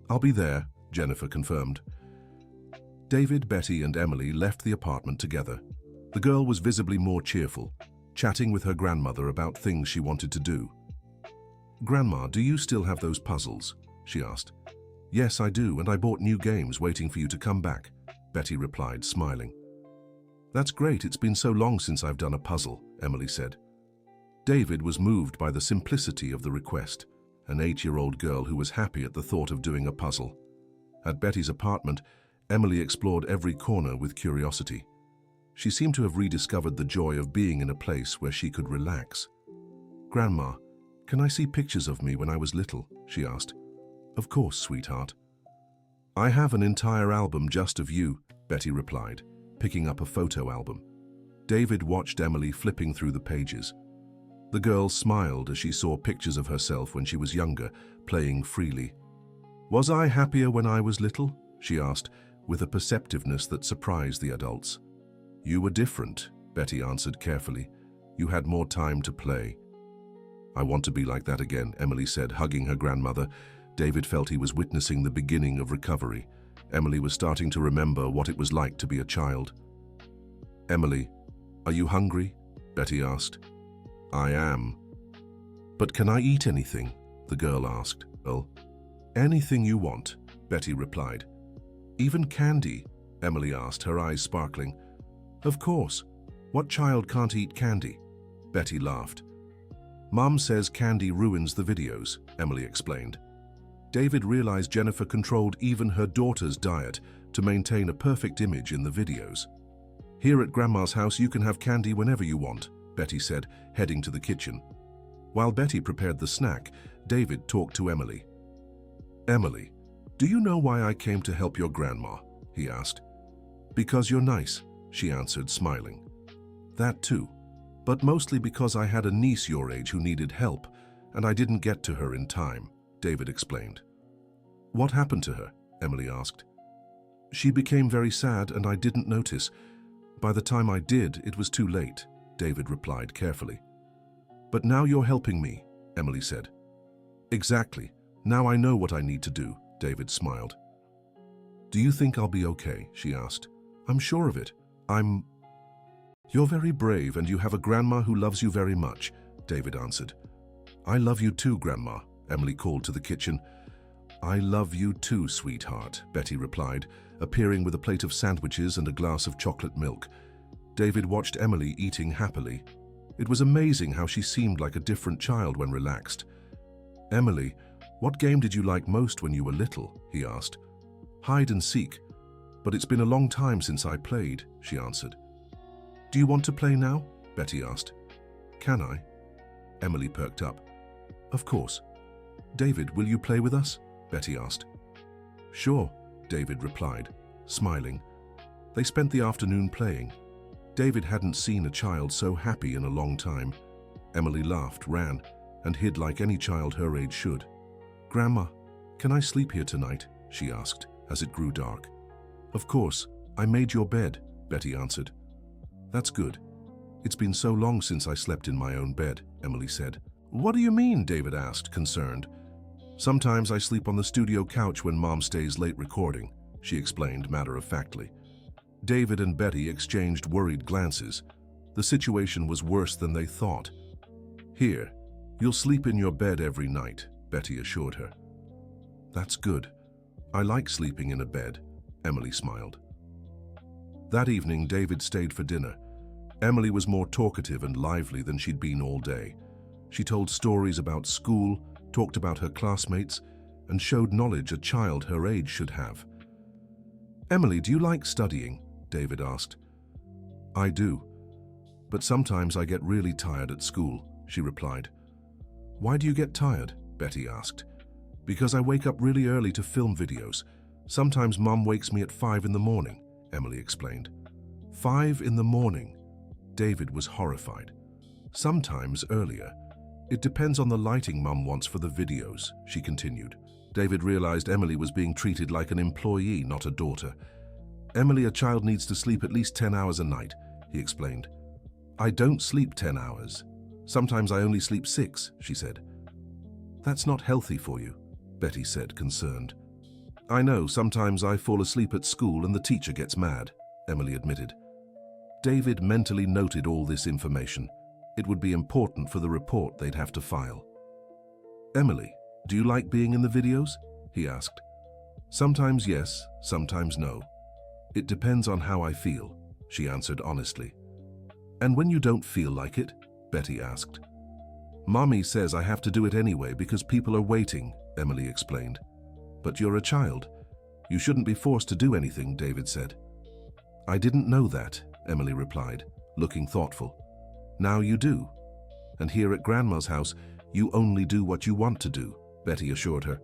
I'll be there, Jennifer confirmed. David, Betty, and Emily left the apartment together. The girl was visibly more cheerful, chatting with her grandmother about things she wanted to do. Grandma, do you still have those puzzles? She asked. Yes, I do, and I bought new games waiting for you to come back, Betty replied, smiling. That's great, it's been so long since I've done a puzzle, Emily said. David was moved by the simplicity of the request, an 8-year-old girl who was happy at the thought of doing a puzzle. At Betty's apartment, Emily explored every corner with curiosity. She seemed to have rediscovered the joy of being in a place where she could relax. Grandma, can I see pictures of me when I was little? She asked. Of course, sweetheart. I have an entire album just of you, Betty replied, picking up a photo album. David watched Emily flipping through the pages. The girl smiled as she saw pictures of herself when she was younger, playing freely. Was I happier when I was little? She asked, with a perceptiveness that surprised the adults. You were different, Betty answered carefully. You had more time to play. I want to be like that again, Emily said, hugging her grandmother. David felt he was witnessing the beginning of recovery. Emily was starting to remember what it was like to be a child. Emily, are you hungry? Betty asked. I am. But can I eat anything? The girl asked. Well, anything you want, Betty replied. Even candy? Emily asked, her eyes sparkling. Of course. What child can't eat candy? Betty laughed. Mom says candy ruins the videos, Emily explained. David realized Jennifer controlled even her daughter's diet to maintain a perfect image in the videos. Here at Grandma's house you can have candy whenever you want, Betty said, heading to the kitchen. While Betty prepared the snack, David talked to Emily. Emily, do you know why I came to help your grandma? He asked. Because you're nice, she answered, smiling. That too, but mostly because I had a niece your age who needed help, and I didn't get to her in time, David explained. What happened to her? Emily asked. She became very sad and I didn't notice. By the time I did, it was too late, David replied carefully. But now you're helping me, Emily said. Exactly. Now I know what I need to do, David smiled. Do you think I'll be okay? She asked. I'm sure of it. You're very brave and you have a grandma who loves you very much, David answered. I love you too, Grandma, Emily called to the kitchen. I love you too, sweetheart, Betty replied, appearing with a plate of sandwiches and a glass of chocolate milk. David watched Emily eating happily. It was amazing how she seemed like a different child when relaxed. Emily, what game did you like most when you were little? He asked. Hide and seek, but it's been a long time since I played, she answered. Do you want to play now? Betty asked. Can I? Emily perked up. Of course. David, will you play with us? Betty asked. Sure, David replied, smiling. They spent the afternoon playing. David hadn't seen a child so happy in a long time. Emily laughed, ran, and hid like any child her age should. Grandma, can I sleep here tonight? She asked as it grew dark. Of course, I made your bed, Betty answered. That's good. It's been so long since I slept in my own bed, Emily said. What do you mean? David asked, concerned. Sometimes I sleep on the studio couch when Mom stays late recording, she explained matter-of-factly. David and Betty exchanged worried glances. The situation was worse than they thought. Here, you'll sleep in your bed every night, Betty assured her. That's good. I like sleeping in a bed, Emily smiled. That evening, David stayed for dinner. Emily was more talkative and lively than she'd been all day. She told stories about school, talked about her classmates, and showed knowledge a child her age should have. Emily, do you like studying? David asked. I do, but sometimes I get really tired at school, she replied. Why do you get tired? Betty asked. Because I wake up really early to film videos. Sometimes Mum wakes me at 5 in the morning, Emily explained. 5 in the morning? David was horrified. Sometimes earlier. It depends on the lighting Mum wants for the videos, she continued. David realized Emily was being treated like an employee, not a daughter. Emily, a child needs to sleep at least 10 hours a night, he explained. I don't sleep 10 hours. Sometimes I only sleep 6, she said. That's not healthy for you, Betty said, concerned. I know, sometimes I fall asleep at school and the teacher gets mad, Emily admitted. David mentally noted all this information. It would be important for the report they'd have to file. Emily, do you like being in the videos? He asked. Sometimes yes, sometimes no. It depends on how I feel, she answered honestly. And when you don't feel like it? Betty asked. Mommy says I have to do it anyway because people are waiting, Emily explained. But you're a child. You shouldn't be forced to do anything, David said. I didn't know that, Emily replied, looking thoughtful. Now you do. And here at Grandma's house, you only do what you want to do, Betty assured her.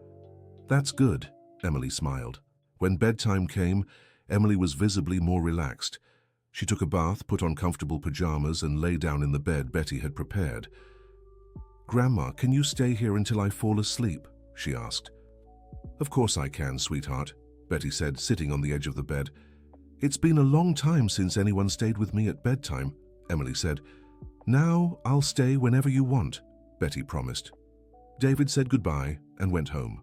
That's good, Emily smiled. When bedtime came, Emily was visibly more relaxed. She took a bath, put on comfortable pajamas, and lay down in the bed Betty had prepared. Grandma, can you stay here until I fall asleep? She asked. Of course I can, sweetheart, Betty said, sitting on the edge of the bed. It's been a long time since anyone stayed with me at bedtime, Emily said. Now I'll stay whenever you want, Betty promised. David said goodbye and went home.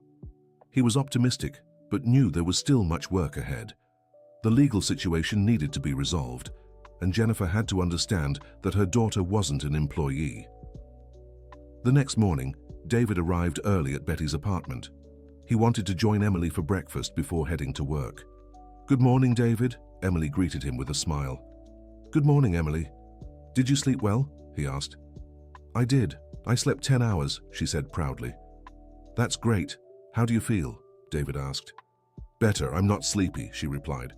He was optimistic, but knew there was still much work ahead. The legal situation needed to be resolved, and Jennifer had to understand that her daughter wasn't an employee. The next morning, David arrived early at Betty's apartment. He wanted to join Emily for breakfast before heading to work. Good morning, David, Emily greeted him with a smile. Good morning, Emily. Did you sleep well? He asked. I did. I slept 10 hours, she said proudly. That's great. How do you feel? David asked. Better, I'm not sleepy, she replied.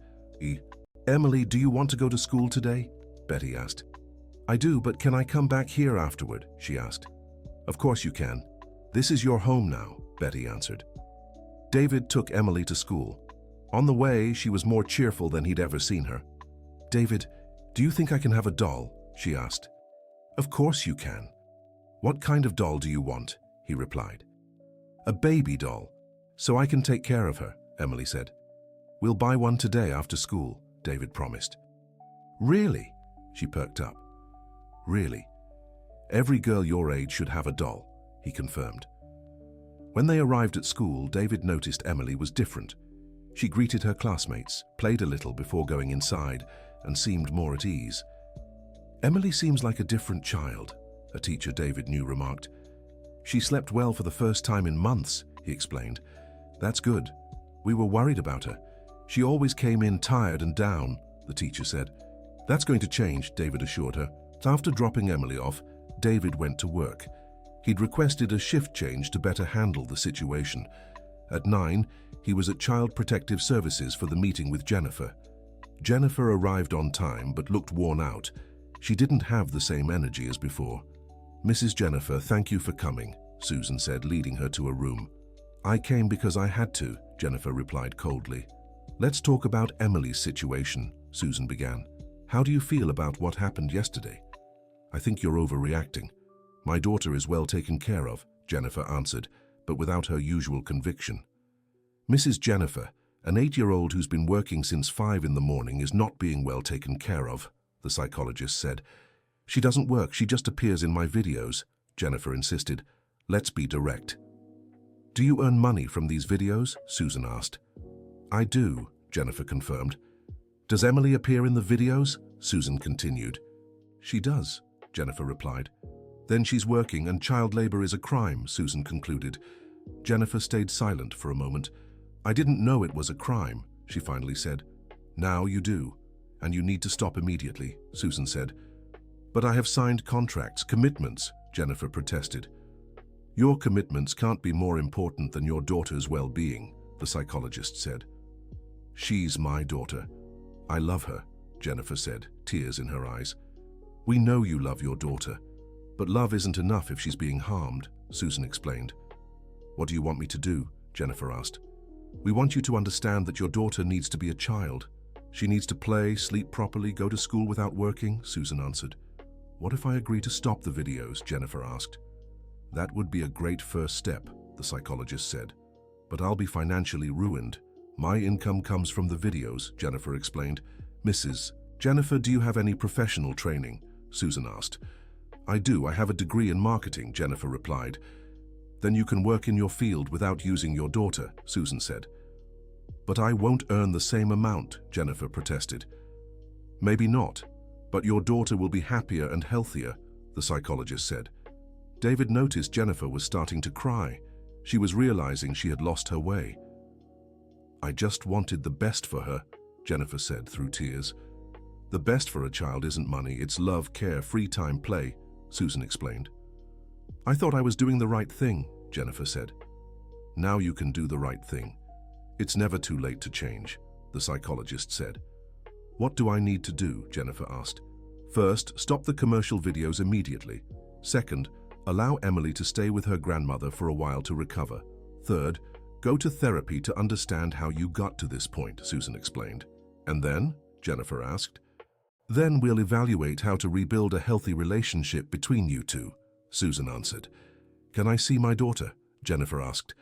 Emily, do you want to go to school today? Betty asked. I do, but can I come back here afterward? She asked. Of course you can. This is your home now, Betty answered. David took Emily to school. On the way, she was more cheerful than he'd ever seen her. David, do you think I can have a doll? She asked. Of course you can. What kind of doll do you want? He replied. A baby doll, so I can take care of her, Emily said. We'll buy one today after school, David promised. Really? She perked up. Really? Every girl your age should have a doll, he confirmed. When they arrived at school, David noticed Emily was different. She greeted her classmates, played a little before going inside, and seemed more at ease. Emily seems like a different child, a teacher David knew remarked. She slept well for the first time in months, he explained. That's good. We were worried about her. She always came in tired and down, the teacher said. That's going to change, David assured her. After dropping Emily off, David went to work. He'd requested a shift change to better handle the situation. At 9, he was at Child Protective Services for the meeting with Jennifer. Jennifer arrived on time but looked worn out. She didn't have the same energy as before. Mrs. Jennifer, thank you for coming, Susan said, leading her to a room. I came because I had to, Jennifer replied coldly. Let's talk about Emily's situation, Susan began. How do you feel about what happened yesterday? I think you're overreacting. My daughter is well taken care of, Jennifer answered, but without her usual conviction. Mrs. Jennifer, an 8-year-old who's been working since 5 in the morning, is not being well taken care of, the psychologist said. She doesn't work, she just appears in my videos, Jennifer insisted. Let's be direct. Do you earn money from these videos? Susan asked. I do, Jennifer confirmed. Does Emily appear in the videos? Susan continued. She does, Jennifer replied. Then she's working and child labor is a crime, Susan concluded. Jennifer stayed silent for a moment. I didn't know it was a crime, she finally said. Now you do, and you need to stop immediately, Susan said. But I have signed contracts, commitments, Jennifer protested. Your commitments can't be more important than your daughter's well-being, the psychologist said. She's my daughter. I love her, Jennifer said, tears in her eyes. We know you love your daughter, but love isn't enough if she's being harmed, Susan explained. What do you want me to do? Jennifer asked. We want you to understand that your daughter needs to be a child. She needs to play, sleep properly, go to school without working, Susan answered. What if I agree to stop the videos? Jennifer asked. That would be a great first step, the psychologist said. But I'll be financially ruined. My income comes from the videos, Jennifer explained. Mrs. Jennifer, do you have any professional training? Susan asked. I do. I have a degree in marketing, Jennifer replied. Then you can work in your field without using your daughter, Susan said. But I won't earn the same amount, Jennifer protested. Maybe not, but your daughter will be happier and healthier, the psychologist said. David noticed Jennifer was starting to cry. She was realizing she had lost her way. I just wanted the best for her, Jennifer said through tears. The best for a child isn't money, it's love, care, free time, play, Susan explained. I thought I was doing the right thing, Jennifer said. Now you can do the right thing. It's never too late to change, the psychologist said. What do I need to do? Jennifer asked. First, stop the commercial videos immediately. Second, allow Emily to stay with her grandmother for a while to recover. Third, go to therapy to understand how you got to this point, Susan explained. And then? Jennifer asked. Then we'll evaluate how to rebuild a healthy relationship between you two, Susan answered. Can I see my daughter? Jennifer asked.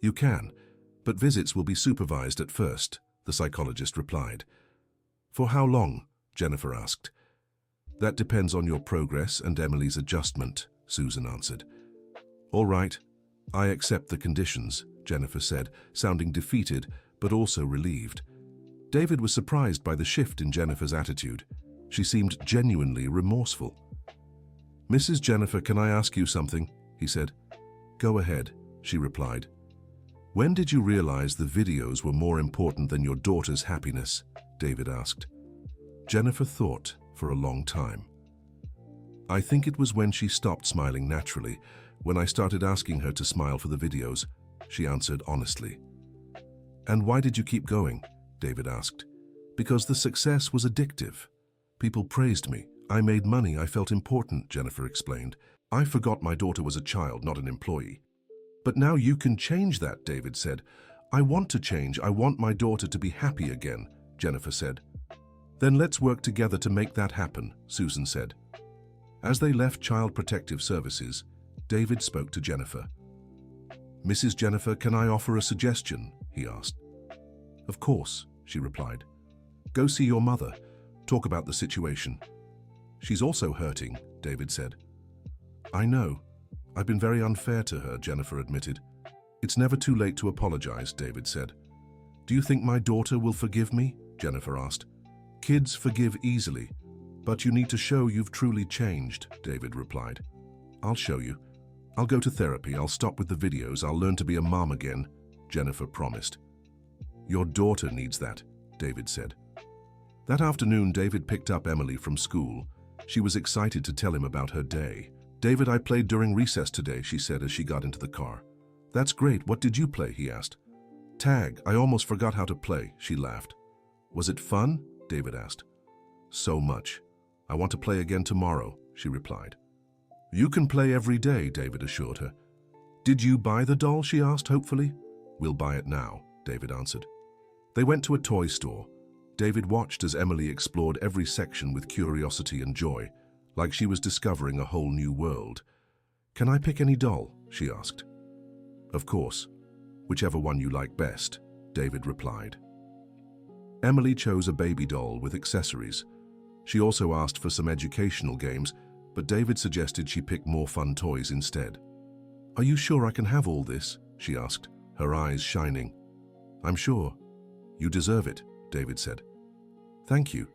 You can, but visits will be supervised at first, the psychologist replied. For how long? Jennifer asked. That depends on your progress and Emily's adjustment, Susan answered. All right, I accept the conditions, Jennifer said, sounding defeated but also relieved. David was surprised by the shift in Jennifer's attitude. She seemed genuinely remorseful. Mrs. Jennifer, can I ask you something? He said. Go ahead, she replied. When did you realize the videos were more important than your daughter's happiness? David asked. Jennifer thought for a long time. I think it was when she stopped smiling naturally, when I started asking her to smile for the videos, she answered honestly. And why did you keep going? David asked. Because the success was addictive. People praised me. I made money. I felt important, Jennifer explained. I forgot my daughter was a child, not an employee. But now you can change that, David said. I want to change. I want my daughter to be happy again, Jennifer said. Then let's work together to make that happen, Susan said. As they left Child Protective Services, David spoke to Jennifer. Mrs. Jennifer, can I offer a suggestion? He asked. Of course, she replied. Go see your mother. Talk about the situation. She's also hurting, David said. I know. I've been very unfair to her, Jennifer admitted. It's never too late to apologize, David said. Do you think my daughter will forgive me? Jennifer asked. Kids forgive easily, but you need to show you've truly changed, David replied. I'll show you. I'll go to therapy. I'll stop with the videos. I'll learn to be a mom again, Jennifer promised. Your daughter needs that, David said. That afternoon, David picked up Emily from school. She was excited to tell him about her day. David, I played during recess today, she said as she got into the car. That's great. What did you play? He asked. Tag. I almost forgot how to play, she laughed. Was it fun? David asked. So much. I want to play again tomorrow, she replied. You can play every day, David assured her. Did you buy the doll? She asked hopefully. We'll buy it now, David answered. They went to a toy store. David watched as Emily explored every section with curiosity and joy, like she was discovering a whole new world. Can I pick any doll? She asked. Of course. Whichever one you like best, David replied. Emily chose a baby doll with accessories. She also asked for some educational games, but David suggested she pick more fun toys instead. Are you sure I can have all this? She asked, her eyes shining. I'm sure. You deserve it, David said. Thank you.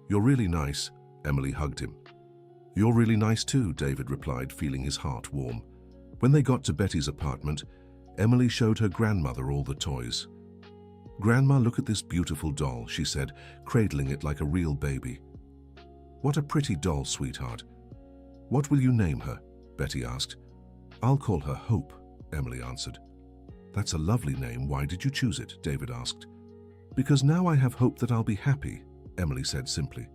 You're really nice, Emily hugged him. You're really nice too, David replied, feeling his heart warm. When they got to Betty's apartment, Emily showed her grandmother all the toys. Grandma, look at this beautiful doll, she said, cradling it like a real baby. What a pretty doll, sweetheart. What will you name her? Betty asked. I'll call her Hope, Emily answered. That's a lovely name. Why did you choose it? David asked. Because now I have hope that I'll be happy, Emily said simply.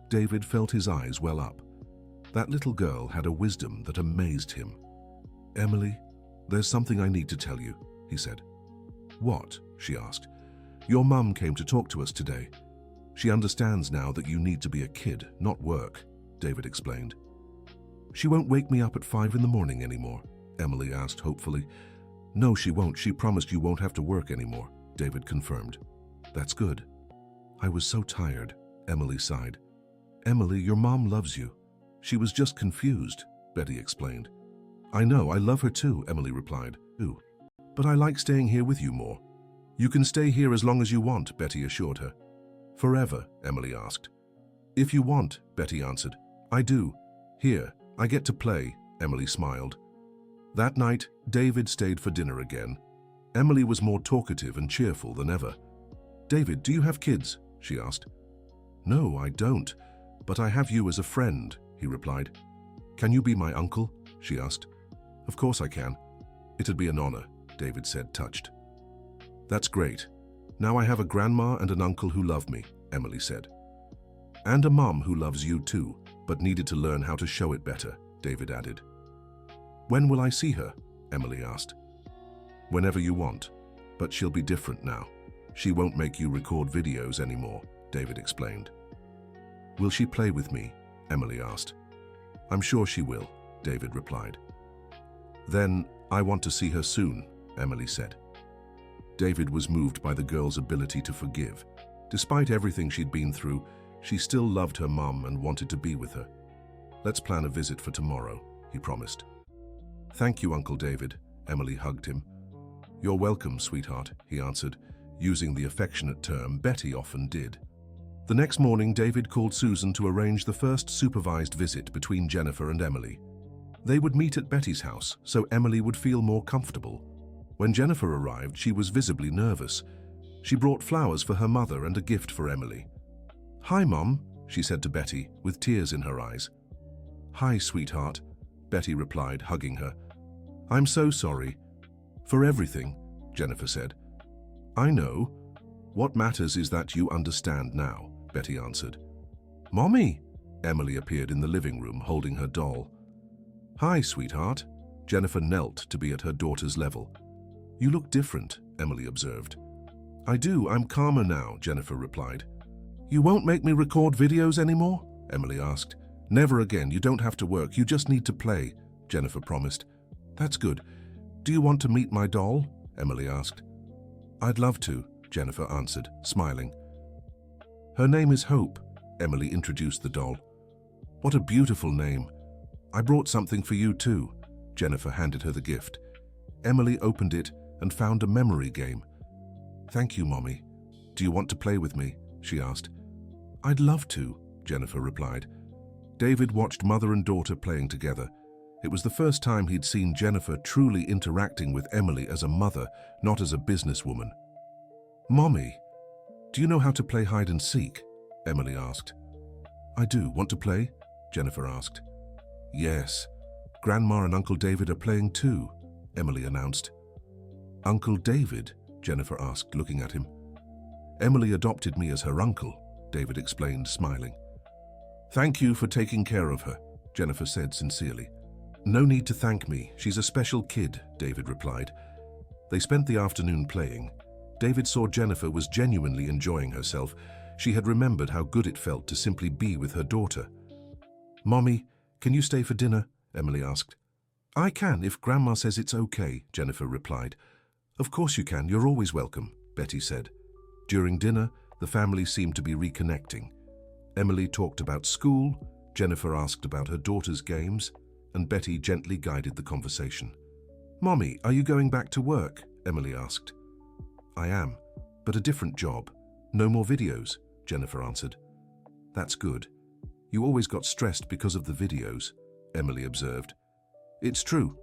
David felt his eyes well up. That little girl had a wisdom that amazed him. Emily, there's something I need to tell you, he said. What? She asked. Your mum came to talk to us today. She understands now that you need to be a kid, not work, David explained. She won't wake me up at 5 in the morning anymore, Emily asked hopefully. No, she won't. She promised you won't have to work anymore, David confirmed. That's good. I was so tired, Emily sighed. Emily, your mom loves you. She was just confused, Betty explained. I know, I love her too, Emily replied. Ooh, but I like staying here with you more. You can stay here as long as you want, Betty assured her. Forever, Emily asked. If you want, Betty answered. I do. Here, I get to play, Emily smiled. That night, David stayed for dinner again. Emily was more talkative and cheerful than ever. David, do you have kids? She asked. No, I don't, but I have you as a friend, he replied. Can you be my uncle? She asked. Of course I can. It'd be an honor, David said, touched. That's great. Now I have a grandma and an uncle who love me, Emily said. And a mom who loves you too, but needed to learn how to show it better, David added. When will I see her? Emily asked. Whenever you want, but she'll be different now. She won't make you record videos anymore, David explained. Will she play with me? Emily asked. I'm sure she will, David replied. Then I want to see her soon, Emily said. David was moved by the girl's ability to forgive. Despite everything she'd been through, she still loved her mum and wanted to be with her. Let's plan a visit for tomorrow, he promised. Thank you, Uncle David, Emily hugged him. You're welcome, sweetheart, he answered, using the affectionate term Betty often did. The next morning, David called Susan to arrange the first supervised visit between Jennifer and Emily. They would meet at Betty's house, so Emily would feel more comfortable. When Jennifer arrived, she was visibly nervous. She brought flowers for her mother and a gift for Emily. Hi, Mom, she said to Betty, with tears in her eyes. Hi, sweetheart, Betty replied, hugging her. I'm so sorry. For everything, Jennifer said. I know. What matters is that you understand now, Betty answered. Mommy! Emily appeared in the living room, holding her doll. Hi, sweetheart. Jennifer knelt to be at her daughter's level. You look different, Emily observed. I do, I'm calmer now, Jennifer replied. You won't make me record videos anymore? Emily asked. Never again, you don't have to work, you just need to play, Jennifer promised. That's good. Do you want to meet my doll? Emily asked. I'd love to, Jennifer answered, smiling. Her name is Hope, Emily introduced the doll. What a beautiful name. I brought something for you too. Jennifer handed her the gift. Emily opened it and found a memory game. Thank you, Mommy. Do you want to play with me? She asked. I'd love to, Jennifer replied. David watched mother and daughter playing together. It was the first time he'd seen Jennifer truly interacting with Emily as a mother, not as a businesswoman. Mommy, do you know how to play hide and seek? Emily asked. I do. Want to play? Jennifer asked. Yes. Grandma and Uncle David are playing too, Emily announced. Uncle David? Jennifer asked, looking at him. Emily adopted me as her uncle, David explained, smiling. Thank you for taking care of her, Jennifer said sincerely. No need to thank me. She's a special kid, David replied. They spent the afternoon playing. David saw Jennifer was genuinely enjoying herself. She had remembered how good it felt to simply be with her daughter. "Mommy, can you stay for dinner?" Emily asked. "I can, if Grandma says it's okay," Jennifer replied. "Of course you can, you're always welcome," Betty said. During dinner, the family seemed to be reconnecting. Emily talked about school, Jennifer asked about her daughter's games, and Betty gently guided the conversation. "Mommy, are you going back to work?" Emily asked. "I am, but a different job. No more videos," Jennifer answered. "That's good. You always got stressed because of the videos," Emily observed. "It's true.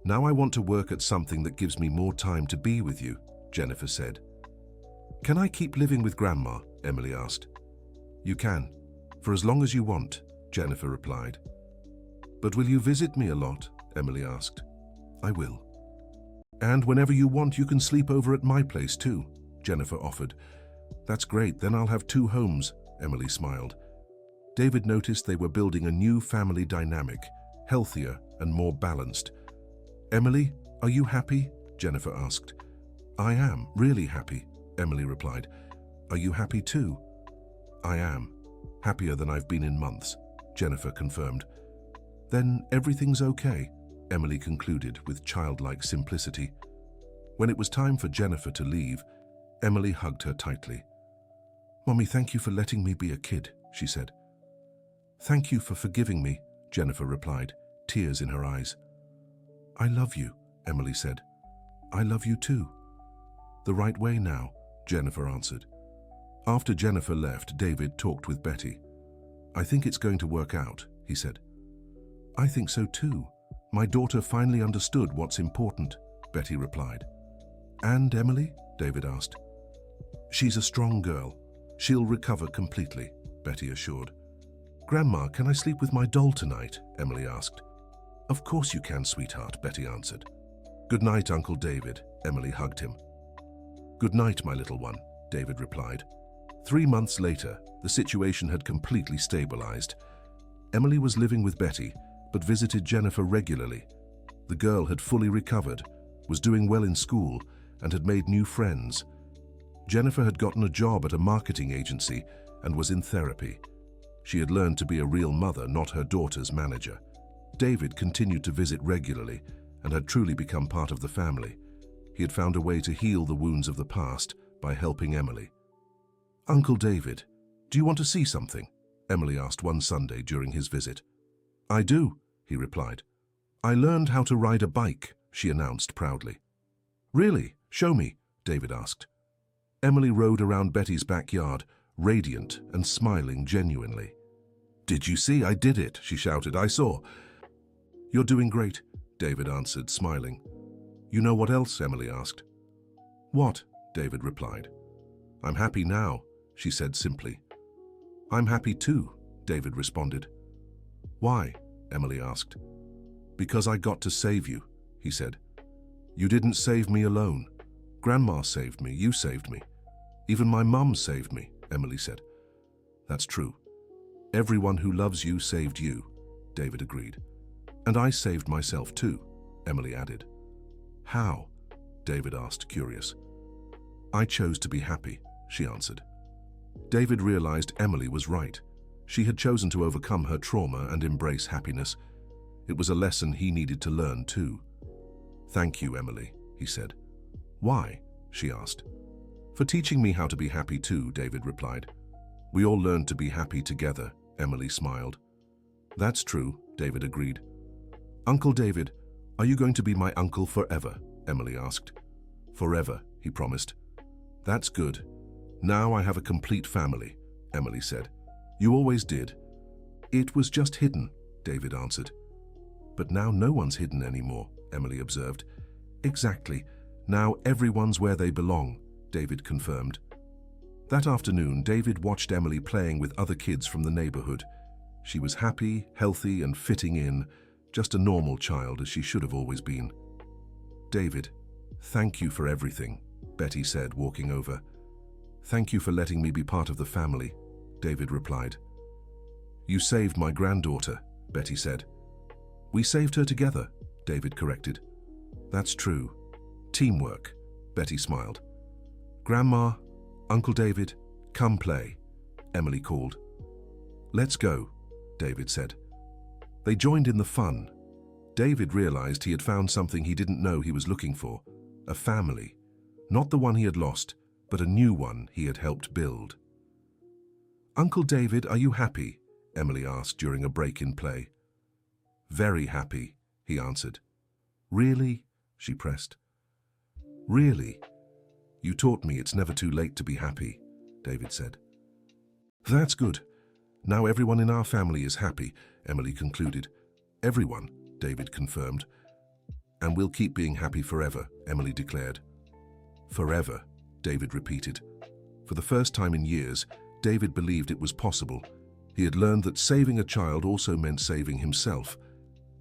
Now I want to work at something that gives me more time to be with you," Jennifer said. "Can I keep living with Grandma?" Emily asked. "You can, for as long as you want," Jennifer replied. "But will you visit me a lot?" Emily asked. "I will." "And whenever you want, you can sleep over at my place too," Jennifer offered. "That's great, then I'll have two homes," Emily smiled. David noticed they were building a new family dynamic, healthier and more balanced. "Emily, are you happy?" Jennifer asked. "I am, really happy," Emily replied. "Are you happy too?" "I am. Happier than I've been in months," Jennifer confirmed. "Then everything's okay," Emily concluded with childlike simplicity. When it was time for Jennifer to leave, Emily hugged her tightly. "Mommy, thank you for letting me be a kid," she said. "Thank you for forgiving me," Jennifer replied, tears in her eyes. "I love you," Emily said. "I love you too." "The right way now," Jennifer answered. After Jennifer left, David talked with Betty. "I think it's going to work out," he said. "I think so too. My daughter finally understood what's important," Betty replied. "And Emily?" David asked. "She's a strong girl. She'll recover completely," Betty assured. "Grandma, can I sleep with my doll tonight?" Emily asked. "Of course you can, sweetheart," Betty answered. "Good night, Uncle David," Emily hugged him. "Good night, my little one," David replied. 3 months later, the situation had completely stabilized. Emily was living with Betty, but visited Jennifer regularly. The girl had fully recovered, was doing well in school, and had made new friends. Jennifer had gotten a job at a marketing agency and was in therapy. She had learned to be a real mother, not her daughter's manager. David continued to visit regularly and had truly become part of the family. He had found a way to heal the wounds of the past by helping Emily. "Uncle David, do you want to see something?" Emily asked one Sunday during his visit. "I do," he replied. "I learned how to ride a bike," she announced proudly. "Really? Show me," David asked. Emily rode around Betty's backyard, radiant and smiling genuinely. "Did you see? I did it," she shouted. "I saw." "You're doing great," David answered, smiling. "You know what else?" Emily asked. "What?" David replied. "I'm happy now," she said simply. "I'm happy too," David responded. "Why?" Emily asked. "Because I got to save you," he said. "You didn't save me alone. Grandma saved me, you saved me. Even my mum saved me," Emily said. "That's true. Everyone who loves you saved you," David agreed. "And I saved myself too," Emily added. "How?" David asked, curious. "I chose to be happy," she answered. David realized Emily was right. She had chosen to overcome her trauma and embrace happiness. It was a lesson he needed to learn too. "Thank you, Emily," he said. "Why?" she asked. "For teaching me how to be happy too," David replied. "We all learned to be happy together," Emily smiled. "That's true," David agreed. "Uncle David, are you going to be my uncle forever?" Emily asked. "Forever," he promised. "That's good. Now I have a complete family," Emily said. "You always did." "It was just hidden," David answered. "But now no one's hidden anymore," Emily observed. "Exactly. Now everyone's where they belong," David confirmed. That afternoon, David watched Emily playing with other kids from the neighborhood. She was happy, healthy, and fitting in, just a normal child as she should have always been. "David, thank you for everything," Betty said, walking over. "Thank you for letting me be part of the family," David replied. "You saved my granddaughter," Betty said. We saved her together, David corrected. That's true. Teamwork, Betty smiled. Grandma, Uncle David, come play, Emily called. Let's go, David said. They joined in the fun. David realized he had found something he didn't know he was looking for, a family. Not the one he had lost, but a new one he had helped build. Uncle David, are you happy? Emily asked during a break in play. Very happy, he answered. Really? She pressed. Really? You taught me it's never too late to be happy, David said. That's good. Now everyone in our family is happy, Emily concluded. Everyone, David confirmed. And we'll keep being happy forever, Emily declared. Forever, David repeated. For the first time in years, David believed it was possible. He had learned that saving a child also meant saving himself.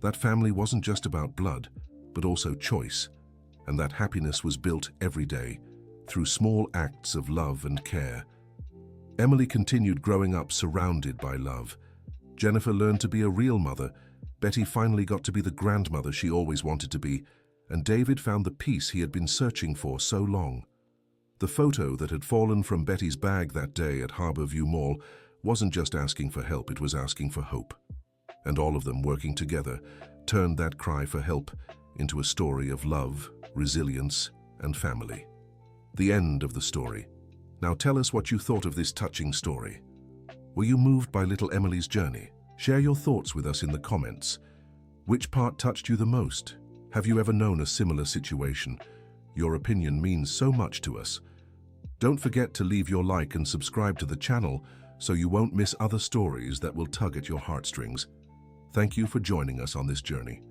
That family wasn't just about blood, but also choice, and that happiness was built every day, through small acts of love and care. Emily continued growing up surrounded by love. Jennifer learned to be a real mother. Betty finally got to be the grandmother she always wanted to be, and David found the peace he had been searching for so long. The photo that had fallen from Betty's bag that day at Harborview Mall wasn't just asking for help, it was asking for hope. And all of them working together turned that cry for help into a story of love, resilience, and family. The end of the story. Now tell us what you thought of this touching story. Were you moved by little Emily's journey? Share your thoughts with us in the comments. Which part touched you the most? Have you ever known a similar situation? Your opinion means so much to us. Don't forget to leave your like and subscribe to the channel so you won't miss other stories that will tug at your heartstrings. Thank you for joining us on this journey.